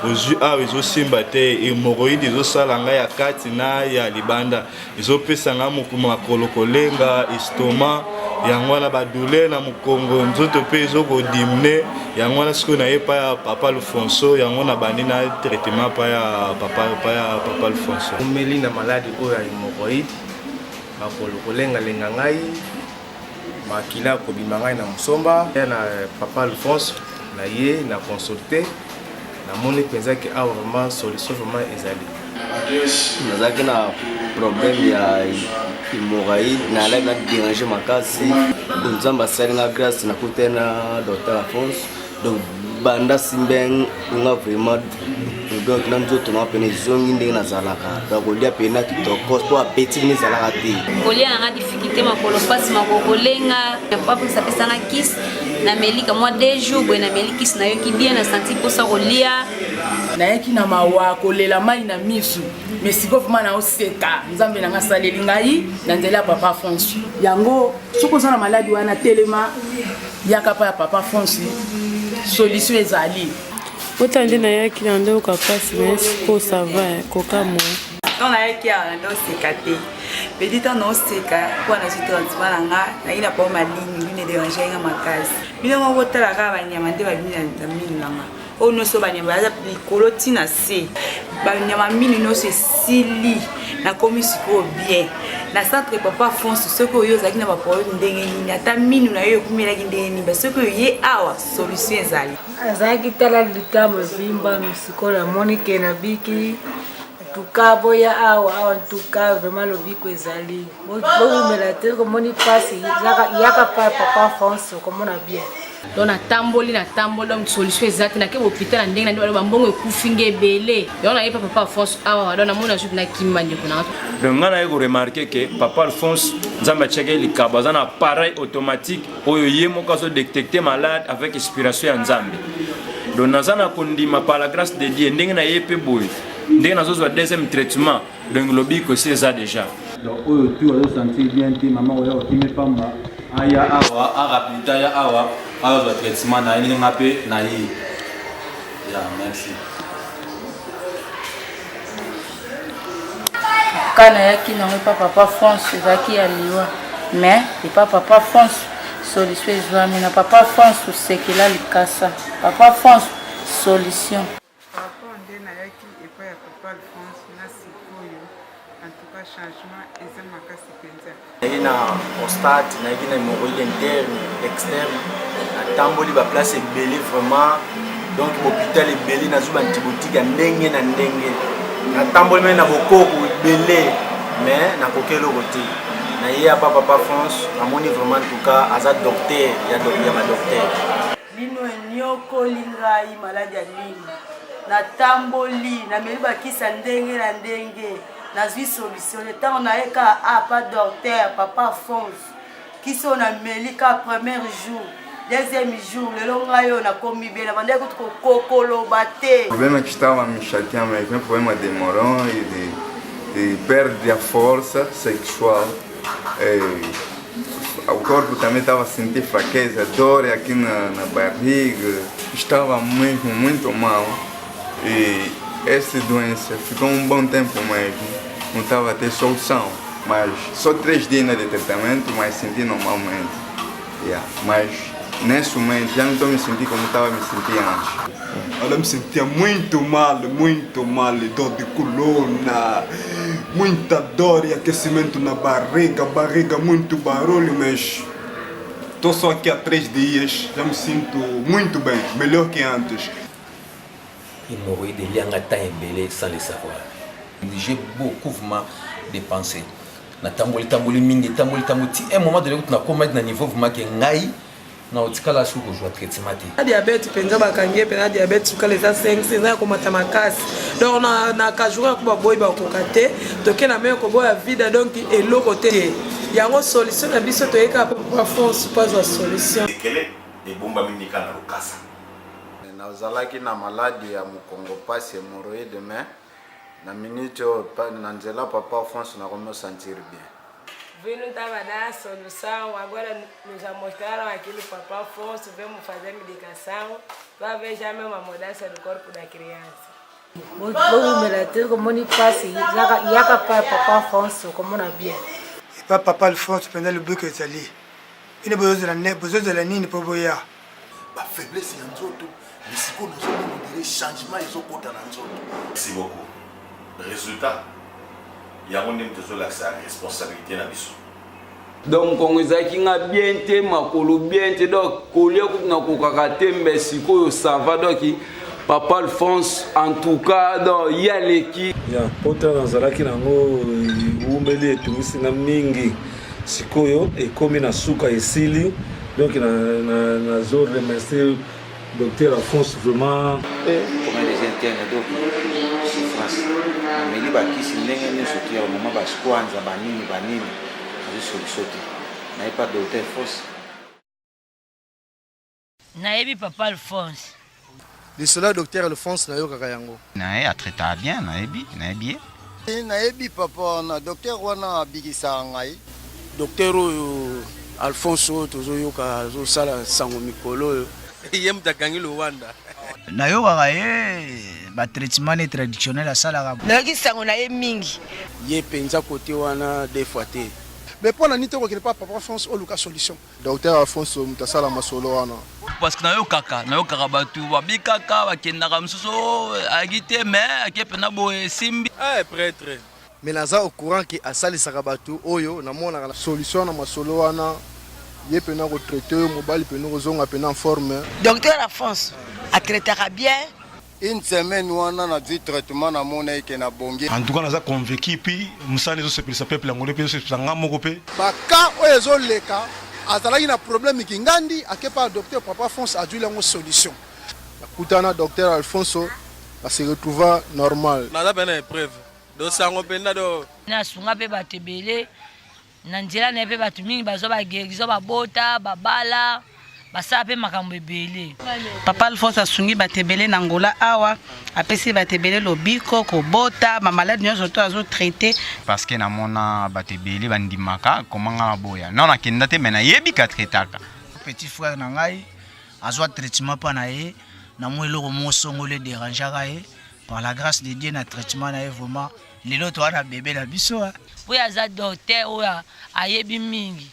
ozu a ezosimba te hémorroïde ezosalanga ya kati na ya libanda ezopesa nga makolo kolenga estomac yango wana badouleur na mokongo nzoto mpe ezokodimine yango wana sikoyo naye pa ya papa Alfonso yango na bandi na traitement pa ya papa Alfonso omeli na maladie oyo ya hémorroïde makolo kolengalenga ngai makila kobima ngai na musomba na papa Alphonse na ye na consulter na moni penzaki awa vraiment solution vraiment ezali nazaki na problème ya hémorroïde na la na déranger makasi nzamba salinga grâce na kutena docteur Alphonse donc banda simbeng nga vraiment donc na nzoto na pene zongi ndenge nazalaka bakolia pena kitoko to apeti ni zalaka te kolia na difficulté makolo pasi makokolenga papa pesa na kiss na melika moi 2 jours boy na melikis na yoki bien na santi posa kolia na yaki na mawa kolela mai na misu mais siko vraiment na oseka nzambe na ngasaleli ngai na nzela papa Alphonse yango soko za na maladi wana telema yaka pa papa Alphonse solution ezali otande na yaki na ndo kapasi mais ko ça va koka mo on a yaki na ndo sekate petit temps non seka kwa na sitransport nga na ina pa malini ni déranger nga makasi bino ngo tala ka banyama nde ba bina ndamini langa ono so banyama ya likolo tina se banyama mini no se sili na komisiko bien na centre papa Alphonse soko yo zaki na ba problème ndenge nini ata minu na yo kumela ki ndenge nini soko ye awa solution ezali azaki tala likamo vimba misiko na monike na biki tukabo ya awa tuka vraiment le biko ezali bo mela te ko moni passe yaka pa papa Alphonse comme on a bien donc na tamboli solution exacte na ke hôpital ndenge na ba mbongo ekufinge belé donc na papa Alphonse awa donc na mona jupe na kimande kuna donc ngana yeko remarquer que papa Alphonse nzamba cheke likaba za na appareil automatique oyo yemo kaso détecter malade avec inspiration ya nzambe donc nazana kondima par la grâce de Dieu ndenge na yepe boy ndenge nazo deuxième traitement donc lobi ko c'est ça déjà donc oyo tu vas sentir bien ti maman oyo okime pamba aya awa arapita ya awa le traitement na ini ngape na yi ya merci kana yaki na papa Alphonse zaki ya liwa mais papa Alphonse solution ezwami na papa Alphonse sekela likasa papa Alphonse solution rapport nde na yaki epa ya papa Alphonse na sikoyo en tout cas changement eza makasi penza na prostate na yaki na hémorroïde interne externe atamboli ba place ebele vraiment donc l'hôpital ebele na zuba antibiotique ya ndenge na ndenge atamboli me na bokoko ebele mais na kokelo côté na ye ya papa Alphonse amoni vraiment en tout cas aza docteur ya ma docteur lino nyokoli ngai maladi ya lino na tamboli na meli bakisa ndenge na ndenge nazwi solution le temps na ye ka apa docteur papa Fonce kisi oyo nameli ka premier jour deuxième jour lelo ngai oyo nakomi bien nabandaki kuti kokoloba te. Problema que estava me chateando é um problema de hemorroida e de perde a força sexual. O corpo também estava a sentir fraqueza, dor aqui na barriga, estava mesmo muito mal. E essa doença ficou um bom tempo mesmo, não estava a ter solução. Mas só 3 dias de tratamento, mas senti normalmente. Mas nesse momento já não estou me sentindo como estava me sentindo antes. Ela me sentia muito mal, dor de coluna, muita dor e aquecimento na barriga muito barulho, mas estou só aqui há 3 dias, já me sinto muito bem, melhor que antes. Hémorroïde il y a un temps embellé sans le savoir. J'ai beaucoup vraiment dépensé. Na tamboli mingi tamboli un moment donné na commettre na niveau vraiment que ngai na otikala suko jwa traitement te. Diabète penza bakangie pena diabète sukala za 5 c'est ko matama makasi. Donc na kajura ko boy ba ko kate to ke na me ko boya vida donc eloko te. Yango solution na biso to yeka pa force pas la solution. Kele e bomba minika na lokasa. Nazalaki na maladie ya mukongo pasi hémorroïde mais na minute na nzela papa France na me sentir bien. Vino tava na solução, agora nos mostraram aquele papa Afonso, vamos fazer medicação, vai ver já mesmo a mudança do corpo da criança. Vou me latir como ni passe, já capaz papa Afonso como na bien. Pas papa Alphonse pendant le buc est allé. Il a besoin de la nini pour boya. Ba faiblesse ya nzoto, bisiko na zo modéré changement ezokota na nzoto. Merci beaucoup. Résultat, il y a un responsabilité na biso. Donc on ezaki nga bien te makolo bien te donc kolia na kokaka te mbesiko ça va donc papa Alphonse en tout cas donc yaleki ya pota nazalaki nango umeli etumisi na mingi sikoyo ekomi na suka esili donc na zo remercier docteur Alphonse vraiment comment les internes donc souffrance mais ba kisi ndenge ni soki ya mama ba skwanza banini je solution na pas docteur Alphonse naebi papa Alphonse de cela docteur Alphonse na yo kaka yango na a traité bien naebi papa na docteur wana bigisa ngai docteur Alphonse tozo yoka zo sala sango mikolo ye mutakangi Luanda na yo kaka ye ba traitement traditionnel asalaka nayoki sango na ye mingi ye penza côté wana des fois te mais pour la nito ko pas papa France o luka solution docteur Alphonse mutasala masolo wana parce que na yo kaka batu babikaka bakendaka msusu agite mais akepena boye simbi prêtre mais naza au courant que asalisaka batu oyo namona la solution na masolo wana ye pena ko traiter mobile pena ko zonga pena en forme docteur Alphonse a traité bien une semaine wana na du traitement na mona eke na bongi en tout cas naza convaincu puis musani zo sepelisa peuple ngolo pe zo sepelanga moko pe baka oyo zo leka azalaki na problème kingandi akepa docteur papa Alphonse a dû lango solution nakutana docteur Alphonse va se retrouver normal naza pena épreuve do sango penda do na sunga pe batebele na nzela na pe batu mingi bazo ba gerizo babota babala basa pe makambo ebele papa Alphonse asungi batebele na ngola awa apesi batebele lobiko kobota ba malade nyonso to azo traiter parce que namona batebele bandimaka komanga boya non nakenda te mena yebi ka traitaka petit frère na ngai azwa traitement pa na ye na mo eloko mo songole dérangeaka ye par la grâce de Dieu na traitement na ye vraiment lelo to ana bébé na biso po ya za docteur oya ayebi mingi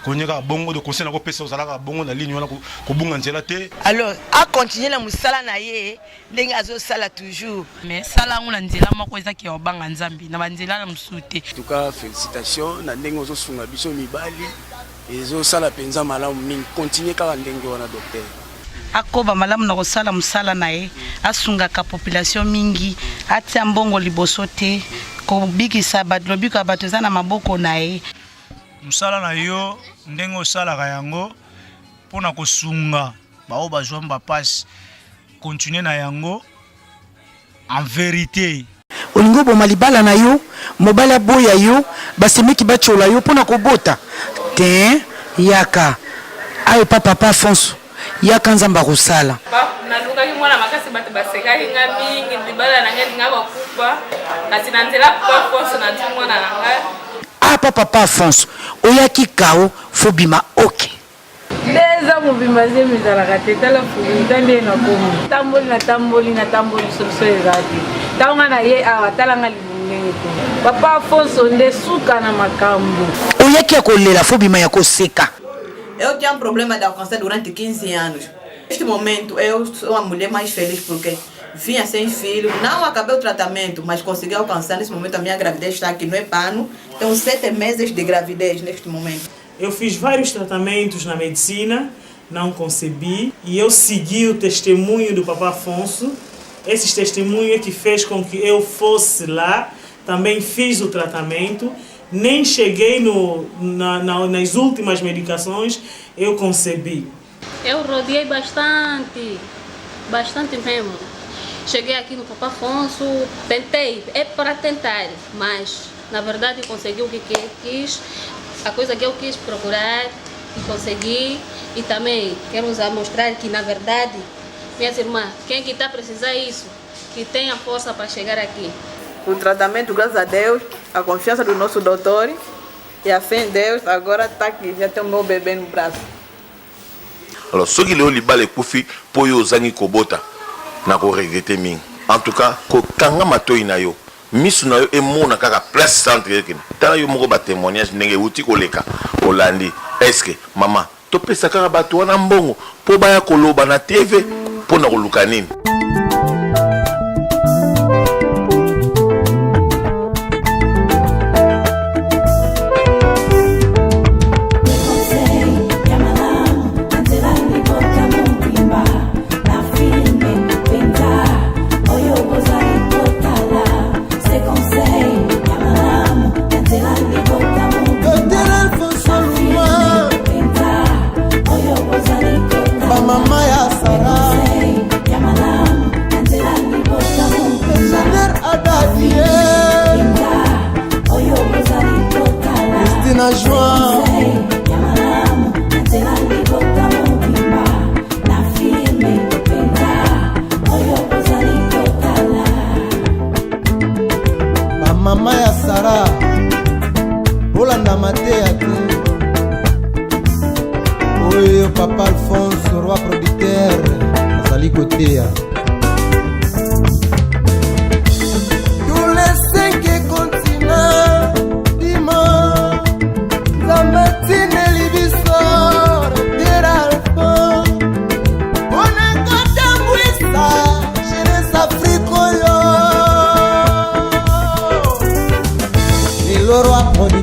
konyeka bongo de conseil na ko pesa ozalaka bongo na ligne wana ko bunga nzela te alors a continuer na musala na ye ndenge azo sala toujours mais sala ngula nzela moko ezaki obanga nzambi na banzela na musute en tout cas félicitations na ndenge ozo sunga biso mibali ezo sala penza malamu mingi continuer kaka ndenge wana docteur akoba malamu na kosala musala na ye asungaka population mingi atia mbongo liboso te kobikisa bato lobika bato eza na maboko na ye musala na yo ndenge osalaka yango mpona kosunga bao bazwa mbapasi continue na yango en vérité olingo boma libala na yo mobala boya yo basemeki bachola yo mpona kobota te yaka ayo papa Afonso yaka nzambe akosala nalukaki mwana makasi bato basekaki nga mingi libala na ngai nga bakufa kasi na nzela papa Afonso na ti mwana na ngai papa Afonso oyaki kao fobima oke Deza mobima zemi ezalaka te tala futa nde nakomi natamboli solution ezalaki ntango nga na ye awa talanga libundenge te papa Afonso nde suka na makambo oyaki ya kolela fobima ya koseka. Eu tinha problema de alcance durante 15 anos. Neste momento eu sou uma mulher mais feliz porque vinha sem filho, não acabei o tratamento, mas consegui alcançar. Nesse momento a minha gravidez está aqui no EPANO, tenho 7 meses de gravidez neste momento. Eu fiz vários tratamentos na medicina, não concebi, e eu segui o testemunho do Papa Afonso. Esse testemunho é que fez com que eu fosse lá, também fiz o tratamento, nem cheguei nas últimas medicações, eu concebi. Eu rodeei bastante mesmo. Cheguei aqui no Papa Afonso, tentei, é para tentar, mas na verdade eu consegui o que quis, a coisa que eu quis procurar e consegui. E também quero mostrar que na verdade, minhas irmãs, quem que está precisando disso, que tenha força para chegar aqui. O tratamento, graças a Deus, a confiança do nosso doutor e a fé em Deus, agora está aqui, já tem o meu bebê no braço. Alors, ceux qui l'ont libéré pour y ozangi kobota, n'a pas regretté ming. En tout cas, ko kanga mato inayo, misu na yo e mona kaka place centre yekini. Tala yo moko ba témoignage ndenge uti koleka Olandi. Est-ce que maman, to pesa kaka bato wana mbongo po baya koloba na TV po na koluka nini? Papa Alfonso, roi producteur, Azali Kotea. Tous les 5 continents, Dima, Zamatine, Libisor, Pierre Alphon, Onakota Mwisa, Jeunesse Africoyo, le roi producteur.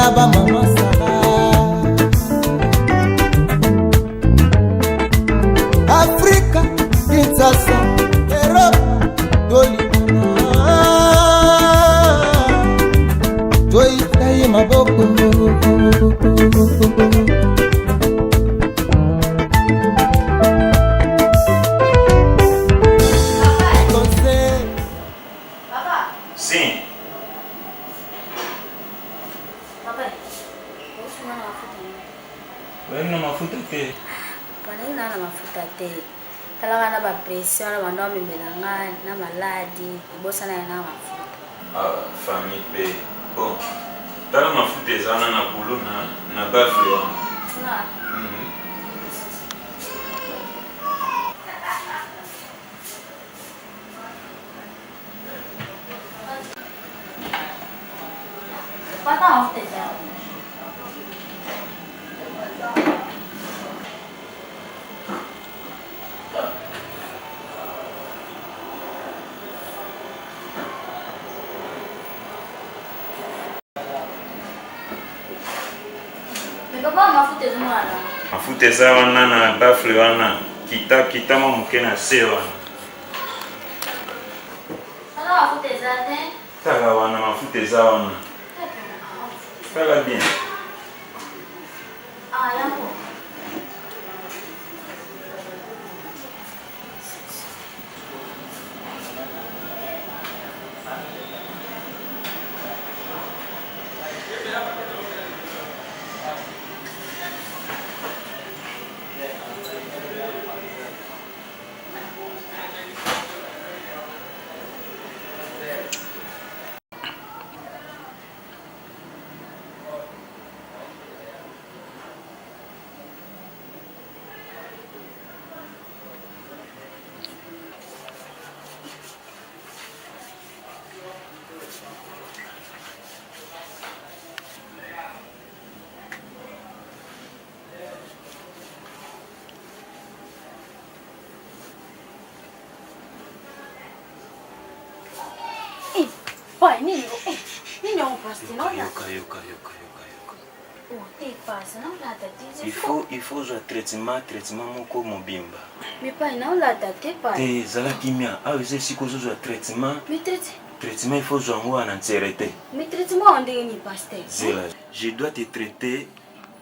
Aba mama Sara Africa, Kinshasa, Europe, Dolina Toitai maboko Sim. Wena mafuta te. Wana na mafuta te. Talaka na ba pression na bando mibelanga na maladi, bosa na mafuta. Ah, famille pe. Bon. Tala mafuta ezana na bulu na bafle. Na. Pata mafuta ezana. Mafuta eza wana na bafle wana kitama moke na se wana. Tala wana mafuta eza wana. Tala bien. Pai, nini on passe non là. Yoka. Oh, t'es passe non là tati. Il faut un traitement moko mobimba. Mais pai non là tati pai. Te zala kimia, aweze siko zo traitement. Mais Traitement il faut zongo na nserete. Mais traitement on dit ni pasteur. Zela, je dois te traiter,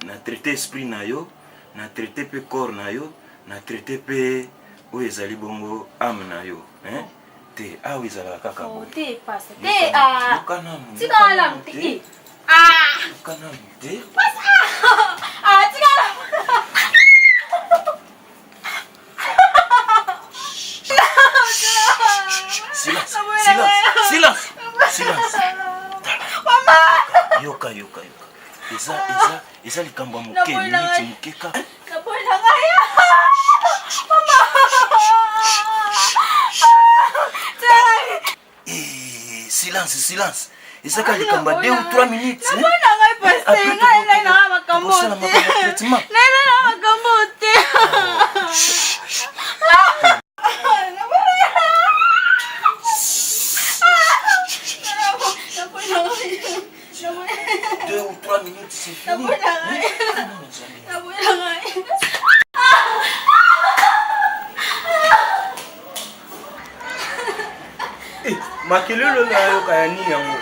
na traiter esprit na yo, na traiter pe corps na yo, na traiter pe o ezali bongo âme na yo, hein? Te awezala kaka. Oh, t'es passe. Te ah. Tika la mti. Ah. Kana te. Passe. Ah, tika la. Silence. Mama. Yoka. Eza likambo muke muke ka. Napoenda ngaya. Mama. Silence. Eza ka likambo 2 ou 3 minutes. Napoenda ngai passe ngai na makambo. Ngai na makambo te. Makelele na yo kaya nini yango?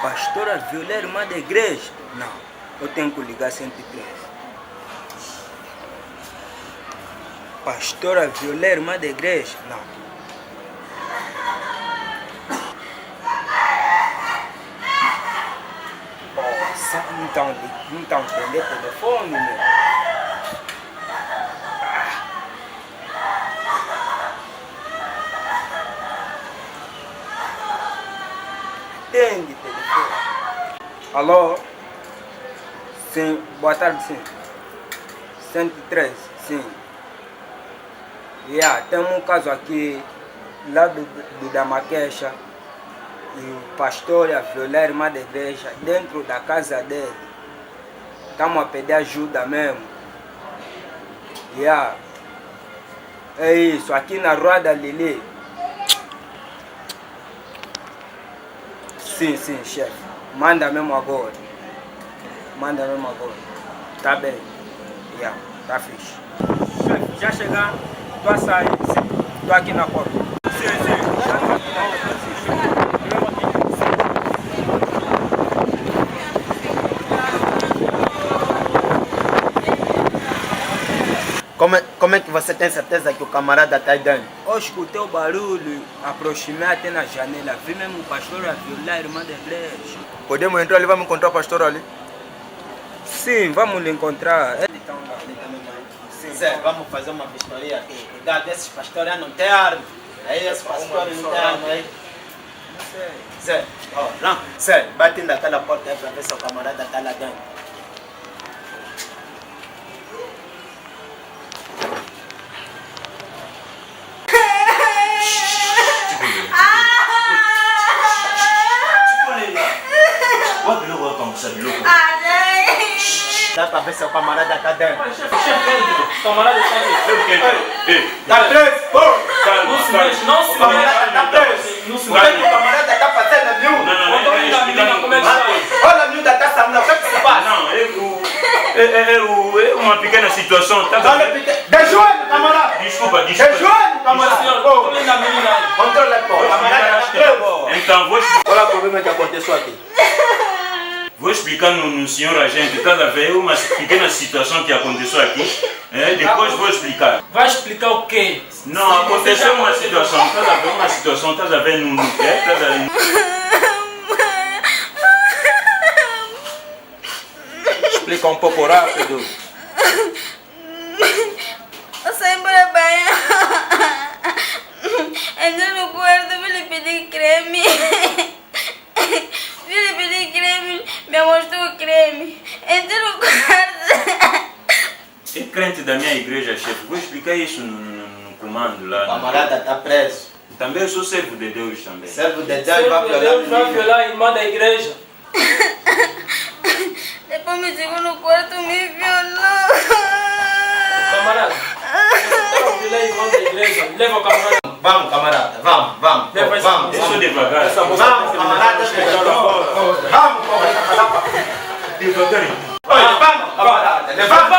Pastor a violé a irmã da igreja? Não, eu tenho que ligar 103. Pastor a violé a irmã da igreja? Não. Não estão prendendo o telefone, meu. Atende o telefone. Alô? Sim, boa tarde, sim. 103, sim. Temos um caso aqui, lá do Damaquecha. E o pastor a violar a irmã da igreja dentro da casa dele. Estamos a pedir ajuda mesmo. É isso, aqui na Rua da Lili. Sim, chefe. Manda mesmo agora. Tá bem. Tá fixe. Chefe, já chegando. Tô a sair. Tô aqui na porta. Sim. Como é que você tem certeza que o camarada está aí dentro? Eu escutei o barulho, aproximei até na janela, vi mesmo o pastor a violar a irmã da igreja. Podemos entrar ali, vamos encontrar o pastor ali? Sim, vamos lhe encontrar. Zé, vamos fazer uma vistoria aqui. Cuidado, esses pastores não têm arma. Aí esses pastores não têm arma aí. Zé, não. Zé, bate naquela porta aí para ver se o camarada está lá dentro. Dá pra ver se o camarada tá dentro. Camarada está dentro. Tá preso, pô! Não se mexe. O camarada tá preso. O camarada tá fazendo miúdo. Olha a miúda tá saindo, o que se passa? Não, é uma pequena situação. De joelho, camarada. Desculpa. De joelho, camarada. Controla, pô. O camarada tá preso. Então, qual é o problema que aconteceu aqui? Vou explicar no senhor agente, cada vez uma pequena situação que aconteceu aqui, depois vou explicar. Vai explicar o quê? Não, aconteceu uma situação, estás a ver uma situação, estás a ver no que? Leva um pouco rápido. Sai embora, banha. Entrou no quarto, vi lhe pedir creme. Vi lhe pedir creme, me mostrou o creme. Entrou no quarto. É crente da minha igreja, chefe. Vou explicar isso no comando lá. O camarada está preso. Também eu sou servo de Deus também. Servo de Deus vai violar a irmã da igreja. Depois me chegou no quarto, me violou. Camarada, você violar a irmã da igreja. Leva o camarada. Vamos, camarada, vamos. Vamos. Deixa devagar. Vamos, camarada. Vamos, camarada. Devagarinho. Vamos, camarada. Levanta.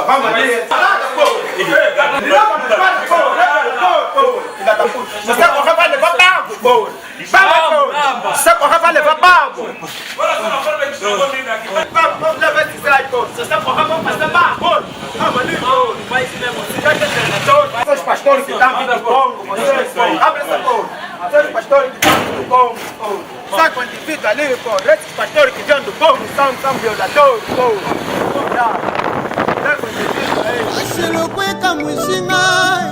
Vamos ali. Você correr vai levar babo, boa. Você correr vai levar babo. Vamos levar esse slide, pô. Você correr vai passar babo. Vamos ali, pô. Vai se mesmo. Os pastores que estão vindo do Congo, abre essa porta. Os pastores que estão vindo do Congo, sabe quando indivíduo ali, pô. Esses pastores que vêm do Congo são violadores, pô. kashelokweka mwishinga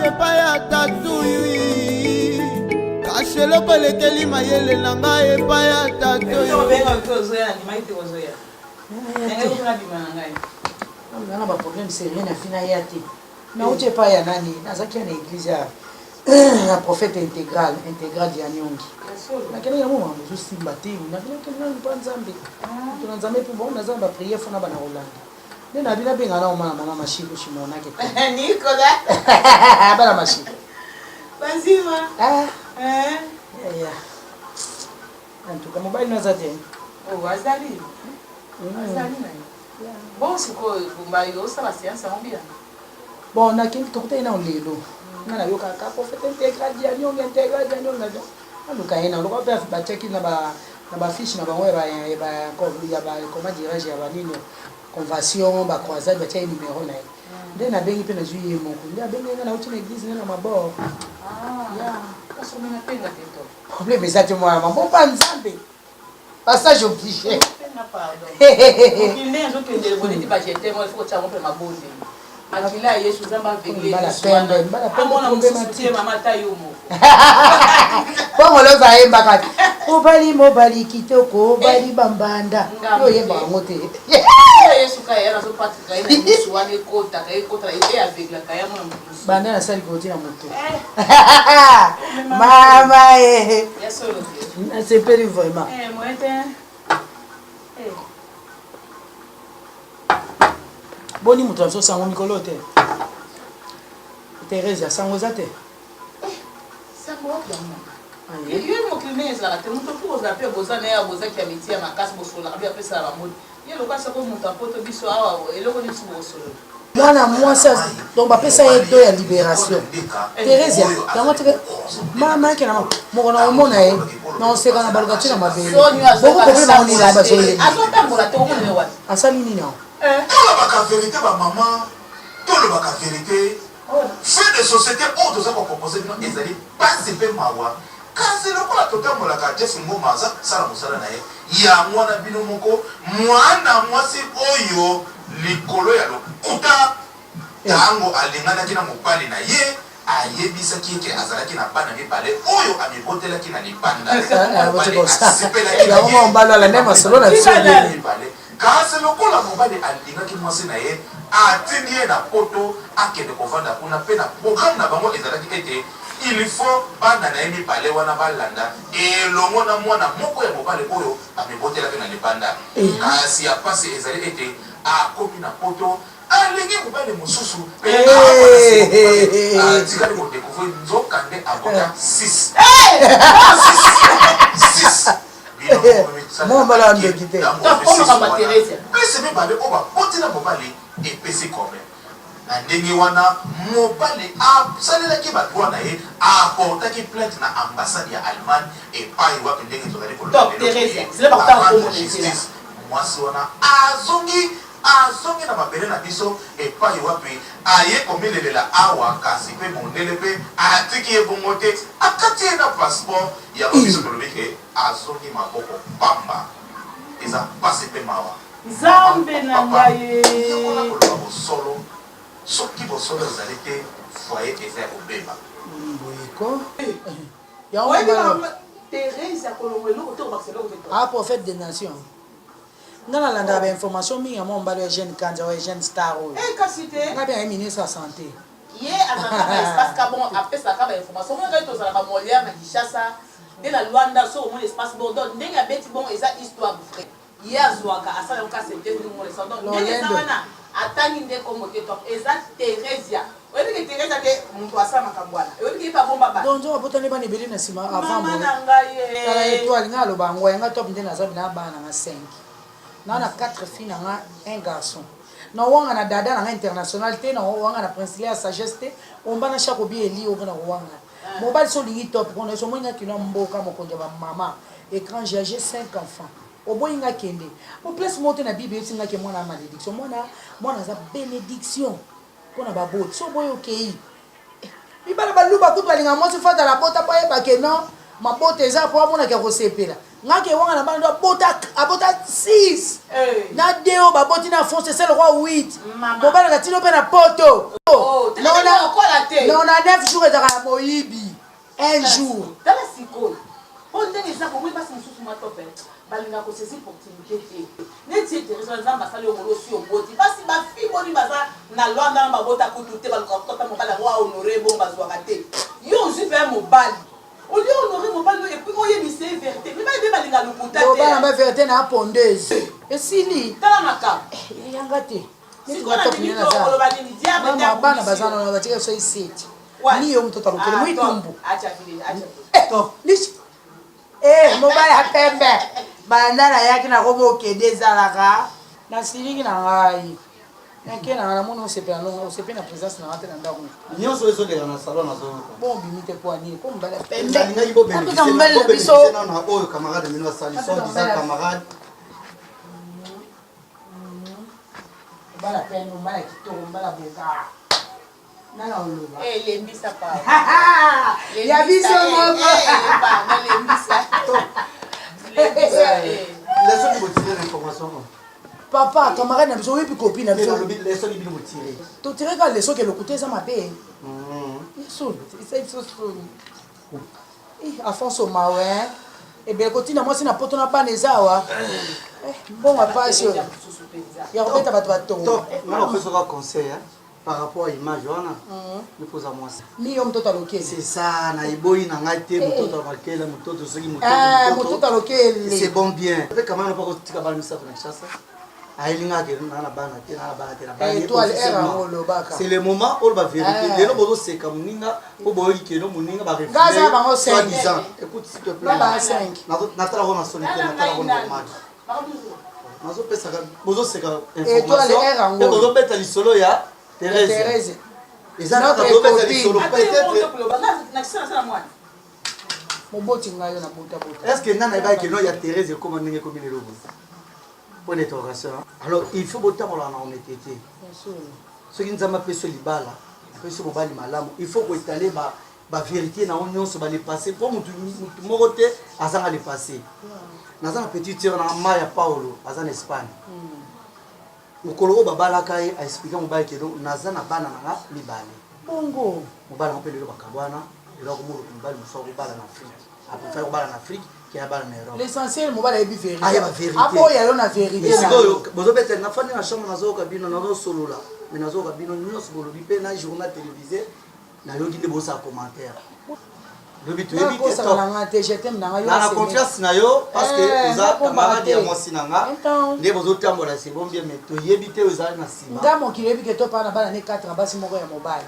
epai ya tatuyui kasheloko elekeli mayele na ngai epai ya tatuyuiana baproblème sérien afina ya te nauti epai ya nani nazaki ya na église ya prophète intégral ya nyongi nakendaki na moma mozosimba te nakinakendani mpa nzambe tona nzambe mpo bongo naza na bapriere fona bana kolanda nde na bina benga na omana mama mashiko shimonake te Nicola. bana mashiko Bazima. ya antuka mobali naza te Azali. Azali na yo. Bon, sikoyo kumbayo osala siansa mbia. bon nakindi tokuta ina lelo nga nayokaka prophète intégral ya nyongi aluka ye na oloko mpe batiaki na bafiche na bango ya comment dirais-je ya banini convention bacroisade batia ye numero na ye nde nabengi mpe nazwi ye moko nde abengi nga nauti na église nde na mabor problème eza te mwana mambo mpa nzambe passage obligé makila yesu zamba vegle mama tayomo pongolo zayemba kati mobali kitoko obali bambanda oyemba yango te yesu kaya na zopatika ina musu wane kota ide avegla kaya mwana musu banda nasali koti na moto mama nasepeli vraiment boni moto azosango mikolo te Teresa sango eza te yo mokilime ezalaka te moto mpo kozala mpe bozana ya bozaki ya metie ya makasi bosololaka mpe apesala bamodi ye lokasi ako moto apoto biso awa eloko nisi bosolola mwana mwasi donc bapesa ye do ya libération Teresa yango teke mama yake na moko na omona ye na oseka na baluka te na mabele boko problème amonina bazoyeli azotambola te omonene wati asali nini yango tolobaka vérité bamama tolobaka vérité fait de société oyo toza kopropose bino ezali pasi mpe mawa kasi lokola totambolaka jeff ngoma aza sala mosala na ye ya mwana bino moko mwana mwasi oyo likolo ya lokuta ntango alinganaki na mobali na ye ayebisaki ete azalaki na bana mibale oyo amibotelaki na libanda kasi lokola mobali alingaki mwasi na ye atindi ye na poto akende kovanda kuna mpe na programme na bango ezalaki ete il faut bana na ye mibale wana balanda elongo na mwana moko ya mobali oyo amibotelaki na libanda kasi ya pasi ezali ete akomi na poto alingi mobali mosusu atikali kodécouvrir nzokande abota 6 mombala andeki te pese mibale oyo bapotina mobali epesi kome na ndenge wana mobali asalelaki badroit na ye aportaki plainte na ambassade ya Allemagne epai wapi ndenge tozali justice mwasi wana azongi na mabele na biso epai wapi aye komilelela awa kasi mpe mondele mpe atiki ye bongo te akati ye na passeport ya biso tolobi ke azongi maboko pamba eza pasi mpe mawa nzambe na ngai mpona koloba bosolo soki bosolo ezali te foyer eza ya kobeba Ah, prophète des nations. Dans la lande avec information, il y a un jeune candidat, un jeune star. Il y a un ministre de la santé. Il y a un espace qui après ça, il y a information. Il y a un espace qui la Luanda, sur un espace bon, donc il y a un bon, et ça histoire vrai. Il y a un Zouaka, à ça, on a c'est deux numéros. Donc, il y a un attendre une décommoté top. Et ça, Thérésia. Oui, que Thérésia, mon poisson, ma cabouane. Oui, qui est pas bon, papa. Donc, on va pas les bélis avant. Maman, la étoile, il y a le bango, il y a un top de Nazab, il y a 5. Il y a 4 filles, un garçon. Nous avons un dada international, nous avons un principe à sagesse, on va chaque obi eli au mobile sur le top, on est sur moi qui n'a pas maman. Écran, j'ai 5 enfants. Au bout de kende. Au place monter na Bible, c'est nga que moi na malédiction. Moi na bénédiction. Qu'on a ba bot. So boy okay. Bibala balu ba kutu balinga mo se fa dans la bota pa e ba ke non. Ma bote eza po mona ke rosepela. Nga ke wanga na bando bota abota 6. Na deo ba boti na fonce c'est le roi 8. Bobala ka tino pe na poto. Non na 9 jours dans la moyibi. Un jour. Dans la psycho. On dit ça pour moi parce que sous ma topé. Balinga ko saisir opportunité neti intéressant nzamba sali omolo si oboti basi ba fi boni baza na Luanda na babota kututé baluka kutota mobala wa honorer bon bazwaka te yo super mobali au lieu honorer mobali et puis oye mi c'est vérité mais ba balinga lokuta te ba na vérité na pondeuse et sili tala maka yanga te ni ko na ni to koloba ni diable te bana bazana na batika so iseti ni yo mtoto lokele mu itumbu acha vile acha lishi mobile ya pembe bandana yaki na kobo kede zalaka na silingi na ngai yake na mona osepela longa osepela présence na ngate na ndako nyonso ezoleka na salon nazo bon bimite kwa nini ko mbala pembe ndalinga ibo bembe biso na oyo camarade mino basali so disant camarade bala pembe mbala kitoko mbala boka nana oloba lembisa pa ya biso moko na lembisa laisse nous tirer l'information papa camarade na biso oui puis copine na biso laisse nous tirer to tirer ka leso ke lokuté ça mabe so c'est so Afonso mawe et bien continue moi si na poto na banezawa bon va pas sur ya robeta bato non on fait ça conseil par rapport à l'image, il faut savoir ça. C'est ça, c'est bon bien. Quand même, on peut pas c'est le moment où on va vérifier. Les gens c'est comme Ninga, ou Boyki, no Muninga, va réfléchir. Écoute, s'il te plaît. Nathalie, on a sonné, Nathalie, on a match. Thérèse. Notre copine. Est-ce que Nana va que non il y a Thérèse comme on est comme une logo. Pour l'interrogation. Alors il faut botter on a honnêteté. Ce qui nous a fait ce libala, après ce mobile malamu, il faut qu'on étaler ba vérité na union sur les passer pour mutu morote azanga les passer. Naza na petite sœur na Maya Paulo azana Espagne. Mukolo babala kai a expliquer mobile que naza na bana na libale. Bongo. Mobile on peut le bakabwana, il a comme mobile muso bala na Afrique. Après faire bala na Afrique qui a bala na Europe. L'essentiel mobile est vérité. Ah, il y a vérité. Apo ya na vérité. Bozo bete na fani na chambre nazo kabino nazo solo là. Mais nazo kabino nyos bolo bipe na journal télévisé na yoki de bossa commentaire. Le but est vite na confiance na yo parce que uza camarade ya mwasi nanga nde bozo tambola c'est bon bien mais to yebite uza na sima ndamo kilebi ke to pa na bana ne 4 basi moko ya mobile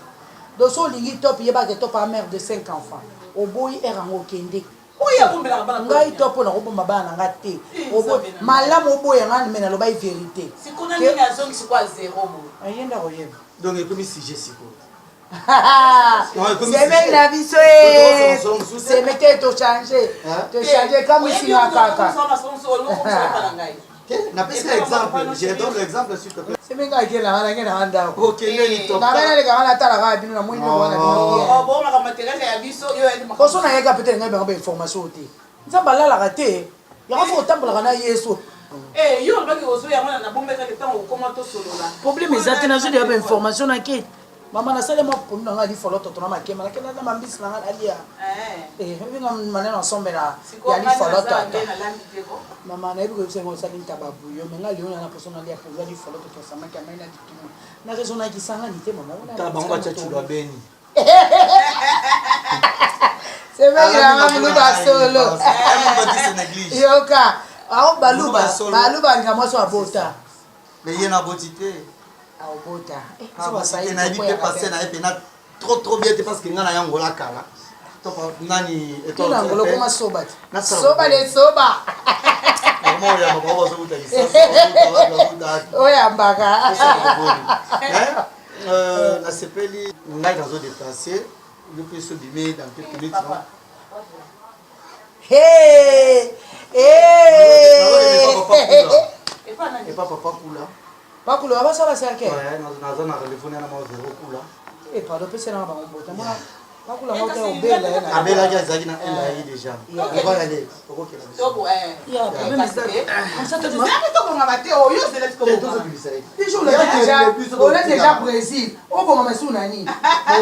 do so lingi top yeba ke to pa mère de 5 enfants oboyi erango kende oya bombela bana ngai to po na ko bomba bana nga te oboyi malamu oboyi ngani mena lo ba vérité sikona nini azongi sikwa 0 bo ayenda ko yeba donc comme sujet siko c'est même la vie c'est mettre to changer comme ici na kaka na pesa exemple je donne l'exemple s'il te plaît c'est même que la ngena anda OK neli to na bana le kana tala ka bino na mwini wana bon la matériel ya biso yo edi ko so na yeka peut-être ngai ba information te nzamba la la te ya ko tambola kana Yesu yo olobaki ozoya mwana na bombekaki ntango okoma tosolola problème eza te nazwi deya bainformation nake mama nasalema poni na ngai lifolo totona makema nakenda na mambisi na ngai nalia vinga maneno asombela ya lifolo tata mama nayebi koyebisa yango osali ntababuyo me ngai leona na poso nalia polwa lifolo totosamaki amai na dikima na rezo nakisangani te mama bango batiatulwa beni sebenga muluba solo yoka ao baluba nga mwasi abota mais ye na boti te aobota nayebi mpe passe na ye mpena trop bien te parce que nga na yango la kala nani ngolo koma soba te soba le soba oyambaka nasepeli ngai nazodeplace yo mpe so bime dans quelques minutes epa papa kula bakula abasala serke naza na telefone na mazero kula pardon pese na bango bota mona bakula ngota obela yana abela ja zaki na ela yi déjà on va aller okokela tobo ya problème est ça to konga bate oyo zela tiko on est déjà Brésil o bonga masu nani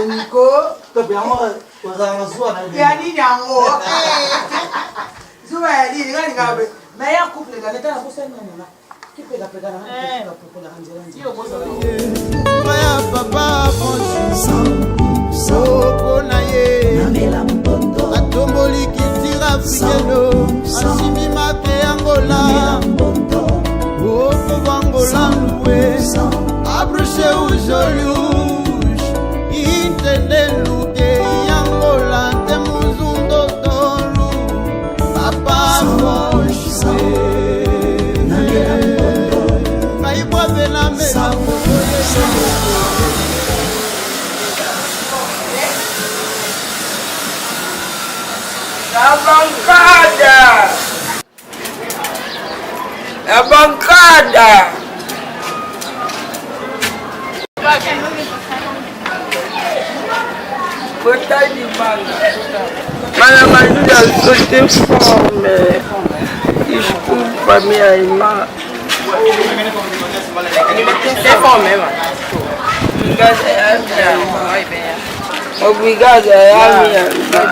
Nico to bien moi ozana zuwa na ya nini yango zuwa ya nini ngani ngabe mais ya couple ga leta na bosa nani na kipela pela na popola anjela ya papa soko na ye atomboli kitira afrikeno asimi mate yangola okobangola lue abruche ujolush intende luke yangola te muzundo tolu papa moshe kaibwavela mela A bancada! Botar de manga. Mas a maioria só tem fome. Desculpa, minha irmã. Tem fome, mano. Obrigada, é a minha irmã.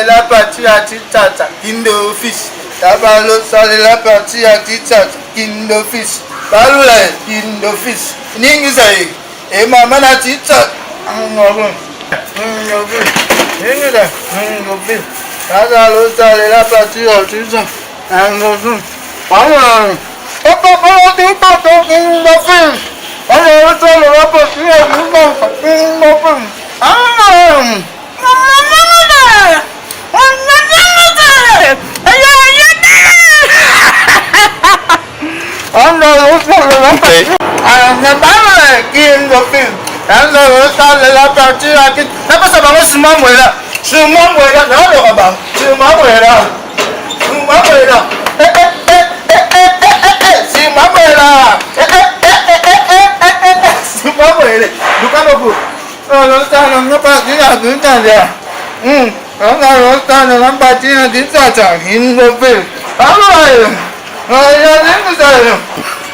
La partie à Titata, Kindo Fish. Tabalo sale la partie à Titata, Kindo Fish. Balula, Kindo Fish. Ningisai. Et maman a Titata. Tabalo sale la partie à Titata.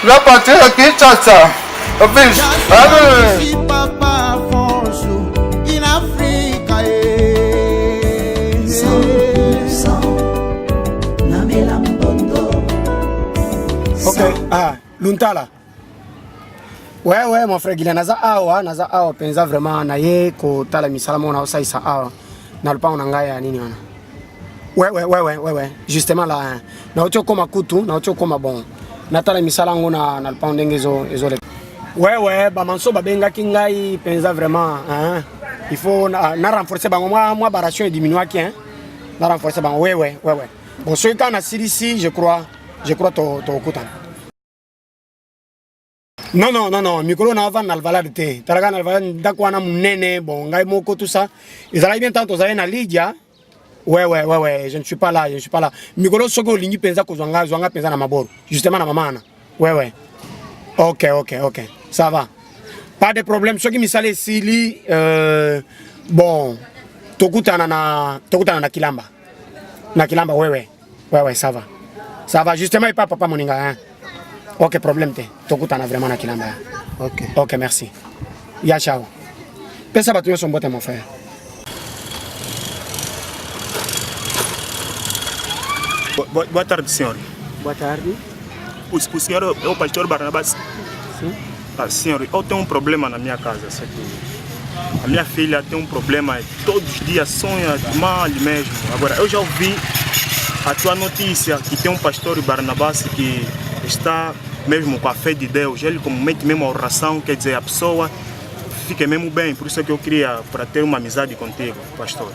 La patria aqui, tchau. Papa Afonso, in Africa, Ok, Luntala. Ouais, mon frère Guilain, naza awa, penza vraiment na ye ko tala misala mona osaisa awa. Na lupa unangaya nini wana. Ouais. Justement là, na ocho koma kutu, na ocho koma bon. Natala misala ngo na lupa ndenge ezole. Ouais, ba manso babenga kingai penza vraiment hein. Il faut na renforcer bango moi baration est diminué qui hein. Na renforcer bango ouais. Bon ce cas na ici, je crois to okuta. Non, Mikolo na va na valade te. Talaga na valade ndakwana munene bon ngai moko tout ça. Ils allaient bien tant aux na Lydia. Ouais, je ne suis pas là. Mikolo soko lingi penza ko zwanga penza na maboro. Justement na mamana. Ouais. OK. Ça va. Pas de problème. Ce qui me sale sili bon tokutana na Kilamba. Na Kilamba ouais, ça va. Ça va justement et pas papa moninga hein. OK, problème te. Tokutana vraiment na Kilamba. OK, merci. Ya ciao. Pensa batu son bote mon frère. Boa tarde, senhor. Boa tarde. O senhor é o pastor Barnabás? Sim. Senhor, eu tenho um problema na minha casa. A minha filha tem um problema, todos os dias sonha mal mesmo. Agora, eu já ouvi a tua notícia que tem um pastor Barnabás que está mesmo com a fé de Deus. Ele comete mesmo a oração, quer dizer, a pessoa fica mesmo bem. Por isso é que eu queria para ter uma amizade contigo, pastor.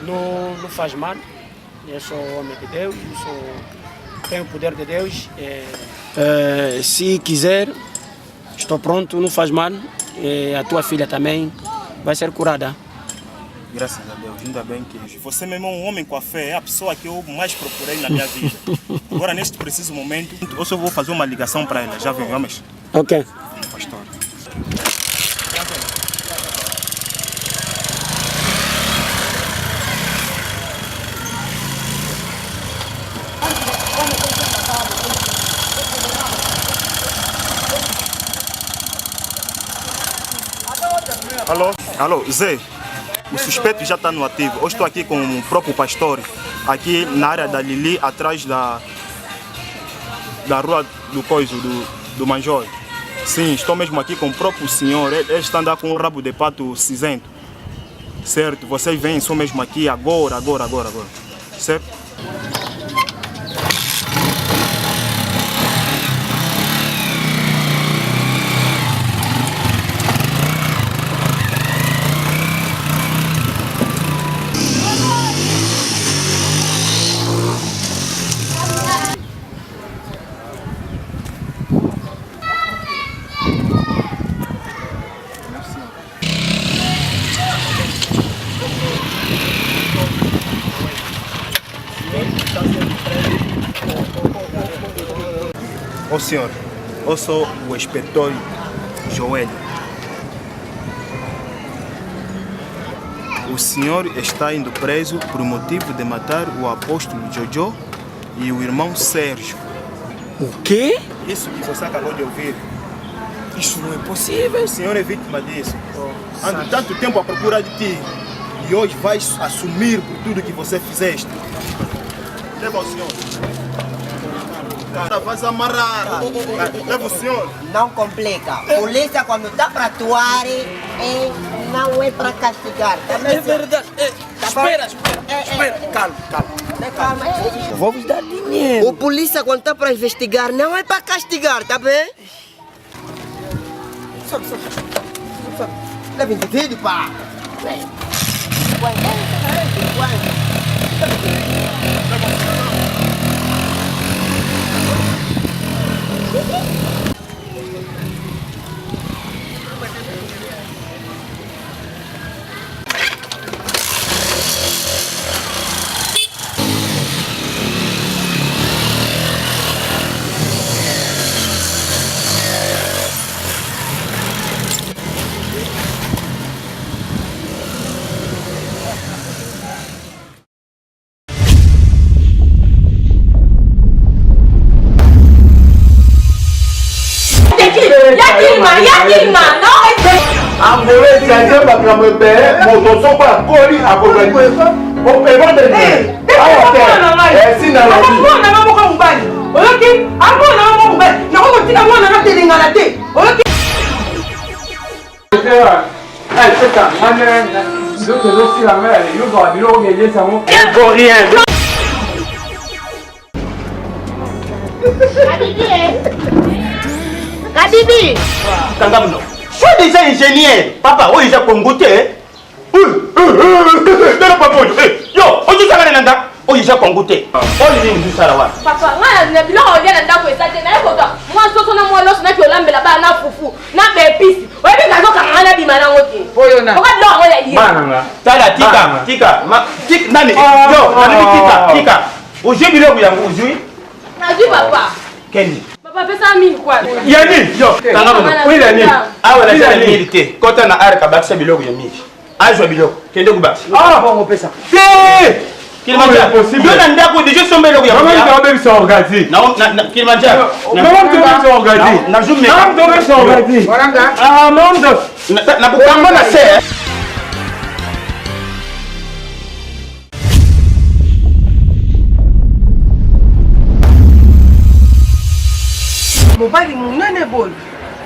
Não faz mal. Eu sou homem de Deus, tenho o poder de Deus. Se quiser, estou pronto, não faz mal. A tua filha também vai ser curada. Graças a Deus, ainda bem que você mesmo é um homem com a fé, é a pessoa que eu mais procurei na minha vida. Agora, neste preciso momento, eu só vou fazer uma ligação para ela. Já vamos? Ok. Pastor. Alô, Zé, o suspeito já está no ativo. Eu estou aqui com o próprio pastor, aqui na área da Lili, atrás da rua do Manjor. Sim, estou mesmo aqui com o próprio senhor. Ele está andando com um rabo de pato cinzento. Certo? Vocês vêm só mesmo aqui agora. Certo? Ô senhor, eu sou o inspetor Joel. O senhor está indo preso por motivo de matar o apóstolo Jojo e o irmão Sérgio. O quê? Isso que você acabou de ouvir. Isso não é possível. O senhor é vítima disso. Ando tanto tempo à procura de ti e hoje vais assumir por tudo que você fizeste. Leva o senhor. Cara, vai amarrar. Leva o senhor. Não complica. Polícia quando está para atuar não é para castigar. É verdade. Espera. Calma. Vamos dar dinheiro. O polícia quando tá para investigar não é para castigar, tá bem? Sobe. Leva indivíduo, pá. Angolais, c'est pas comme le père, mon tonton pas collé à Bogani. On peut pas te dire. Si dans la vie. Habibi! Tangamno. Je suis déjà ingénieur. Papa, où est-ce qu'on goûte? Yo, on dit ça va nanda. Où est-ce qu'on goûte? On dit ça là. Papa, moi na bilo on vient nanda ko esate na eko moi so na moi los na ki olambela ba na fufu na be pisi. Oye bi kazo ka na bi mana ngoti. Oyo na. Oka do ngo ya yi. Mananga. Tala tika. Tik nani? Yo, nani tika. Uje bilo yangu ujui? Naji papa. Kendi. Papa pesa mimi kwa. Yani, yo, tangamno. Oui la ni. Awa la jana milité. Kota na arka baksa biloko ya miji. Ajwa biloko. Kende kuba. Ah, bon pesa. Kilimanjaro. Yo na ndako déjà sombe biloko ya. Comment tu vas bien organiser? Na Kilimanjaro. Comment tu vas organiser? Na jume. Comment tu vas organiser? Ah, monde. Na kukamba na se. mobali munene boy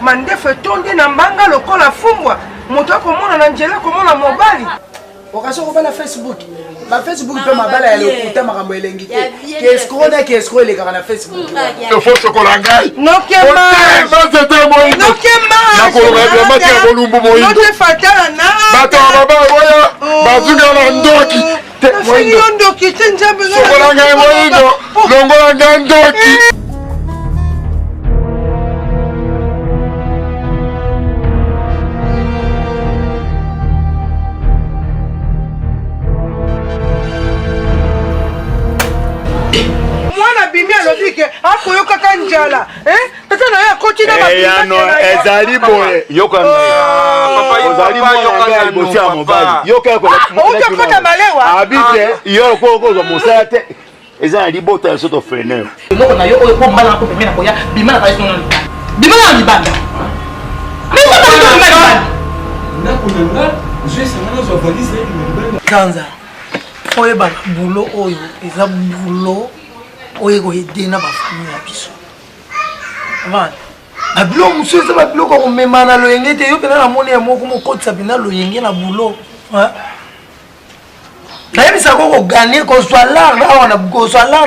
mandefu etonde na mbanga lokola fumbwa moto akomona na nzela komona mobali okasi okobala facebook bafacebook mpe mabala ya lokuta makambo elengi te kiescro na kiescro elekaka na facebook efo sokola ngai nokemaakologaamaki ya bolumbu moindonotefatala na bato ya mabaya boya bazunga na ndoki nasili yo ndoki te nzambe sokola ngai moindo longola ngai ndoki akoyokaka njala tata na ye akoti na ezali boye okokota malewa abite yo kokozwa mosala te eza na libota ya soto freneur eloko na yo oyo po mbala nako pembeni nakoya bima na kaisi nona libanda bima na libanda kanza oyeba bulo oyo eza bulo oyo koyede na bafamille ya biso avana babilo mosusu eza babiloko ya komema na loyenge te yo mpena namoni ya moko mokotisa mpena loyenge na bulo nayebisa ko kogane kozwa lar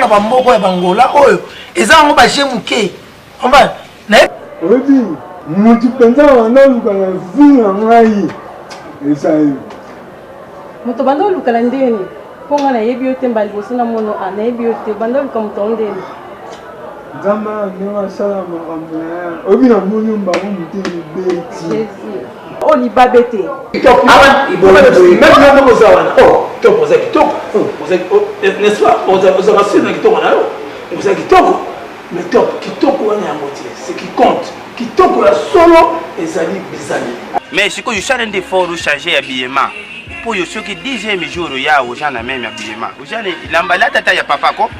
na bamboka ya bangola oyo eza yango bashe moke avana oyebi motu mpenza banda oluka na vi na ngai eza yo moto banda olukala ndeni mpo nga nayebi yo te mba liboso na mono nayebi yo te banda oluka moto ondeni nzambe na ndenge asala makambo na ye oyebi na moni mbango moteni beti o libabe te oza kitoko n'est-ce pas ozaka siri na kitoko na yo oza kitoko mais top kitoko wana yango te ce qui compte kitoko ya solo ezali bizali mais sikoyo osala nde fort ochange habillement mpo yo soki 10e jour oya oza na meme habillement oza lamba la tata ya papa ko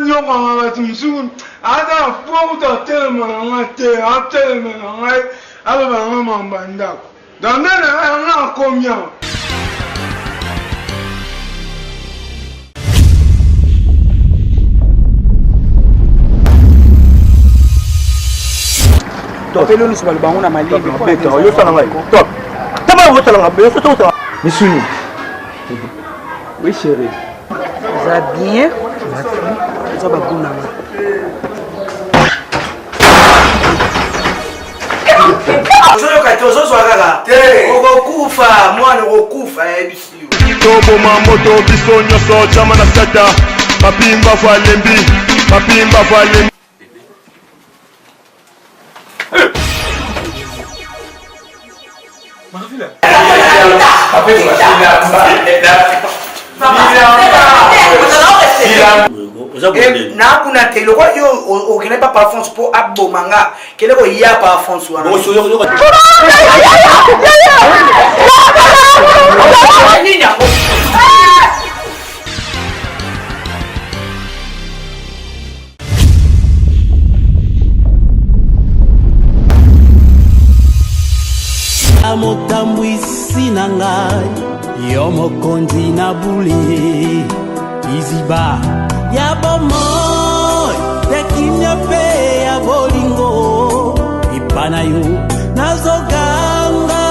nyokanga bato mosuku aza fokuta atelema na nga te atelema na ngai aloba nga mamba ndako dande na ngai anga akomi awa Top. Pelo nous sur le banc on a mal libre. Yo ça na top. Tama wo tala ngabe, yo ça. Misuni. Oui chérie. Ça bien. Ça va bien. toboma moto biso nyonso chama na sata mapimba valembi nakuna te lokwa yo okene pa parfums po abomanga kele ko ya parfums wana amotambwisi na ngai yo mokonzi na bule iziba ya bomoi tekimya pe ya bolingo ipana yo nazoganga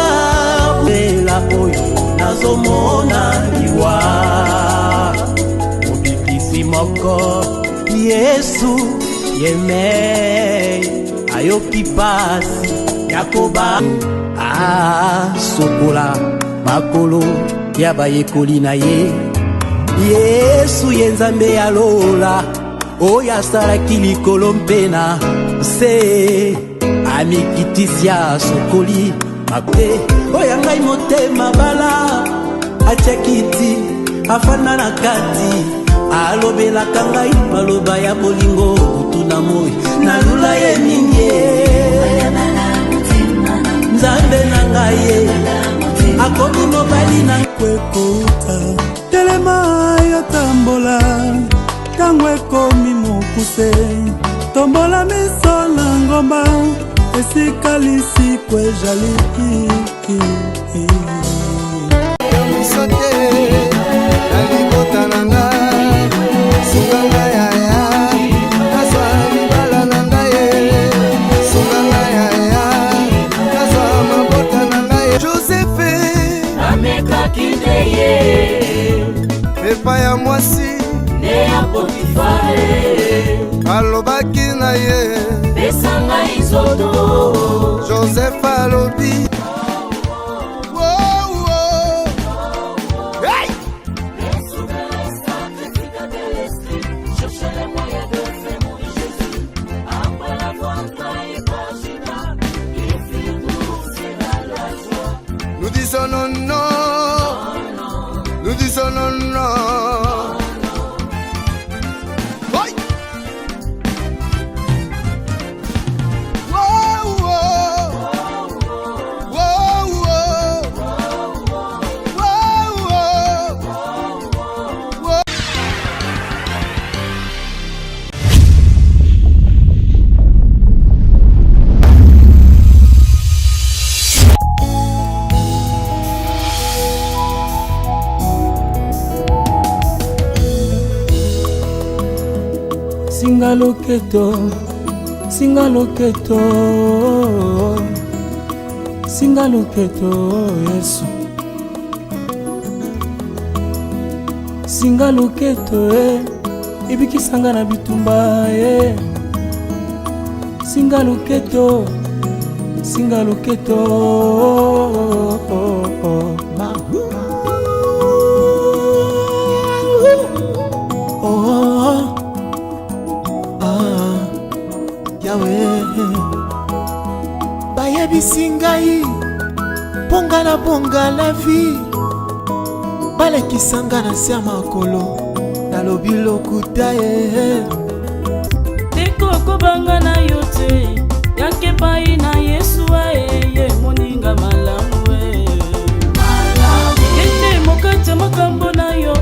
bela oyo nazomona liwa mobikisi moko yesu yeme ayoki pasi yakoba sokola makolo ya bayekoli na ye yesu ye nzambe ya lola oyo asalaki likolo mpena se amikitisi ya sokoli mabe oyo ngai motema bala atiakiti afanda na kati alobelaka ngai maloba ya bolingo butu na moi nalula ye mingi nzambe na ngai ye akomi mobali na kwekota telema yo tambola tango ekomi mokuse tombola miso na ngomba esika lisiko ezali miso te nalibota na nga sunganga yaya nazwa libala na ngai sunganga yaya nazwa mabota na ngai Josefe amekaki nde ye epai ya mwasi nde ya Potifare alobaki na ye pesa ngai zodo Joseph alobi nous disons non, nous disons non. Singa loketo Yesu singa loketo ibikisanga na bitumba singa loketo bayebisingai ponga la vie balekisanga na se ya makolo nalobi lokuta ye tekoko banga na yo te yake pai na yesu ye moninga malamu ye ende mokati makambo na yo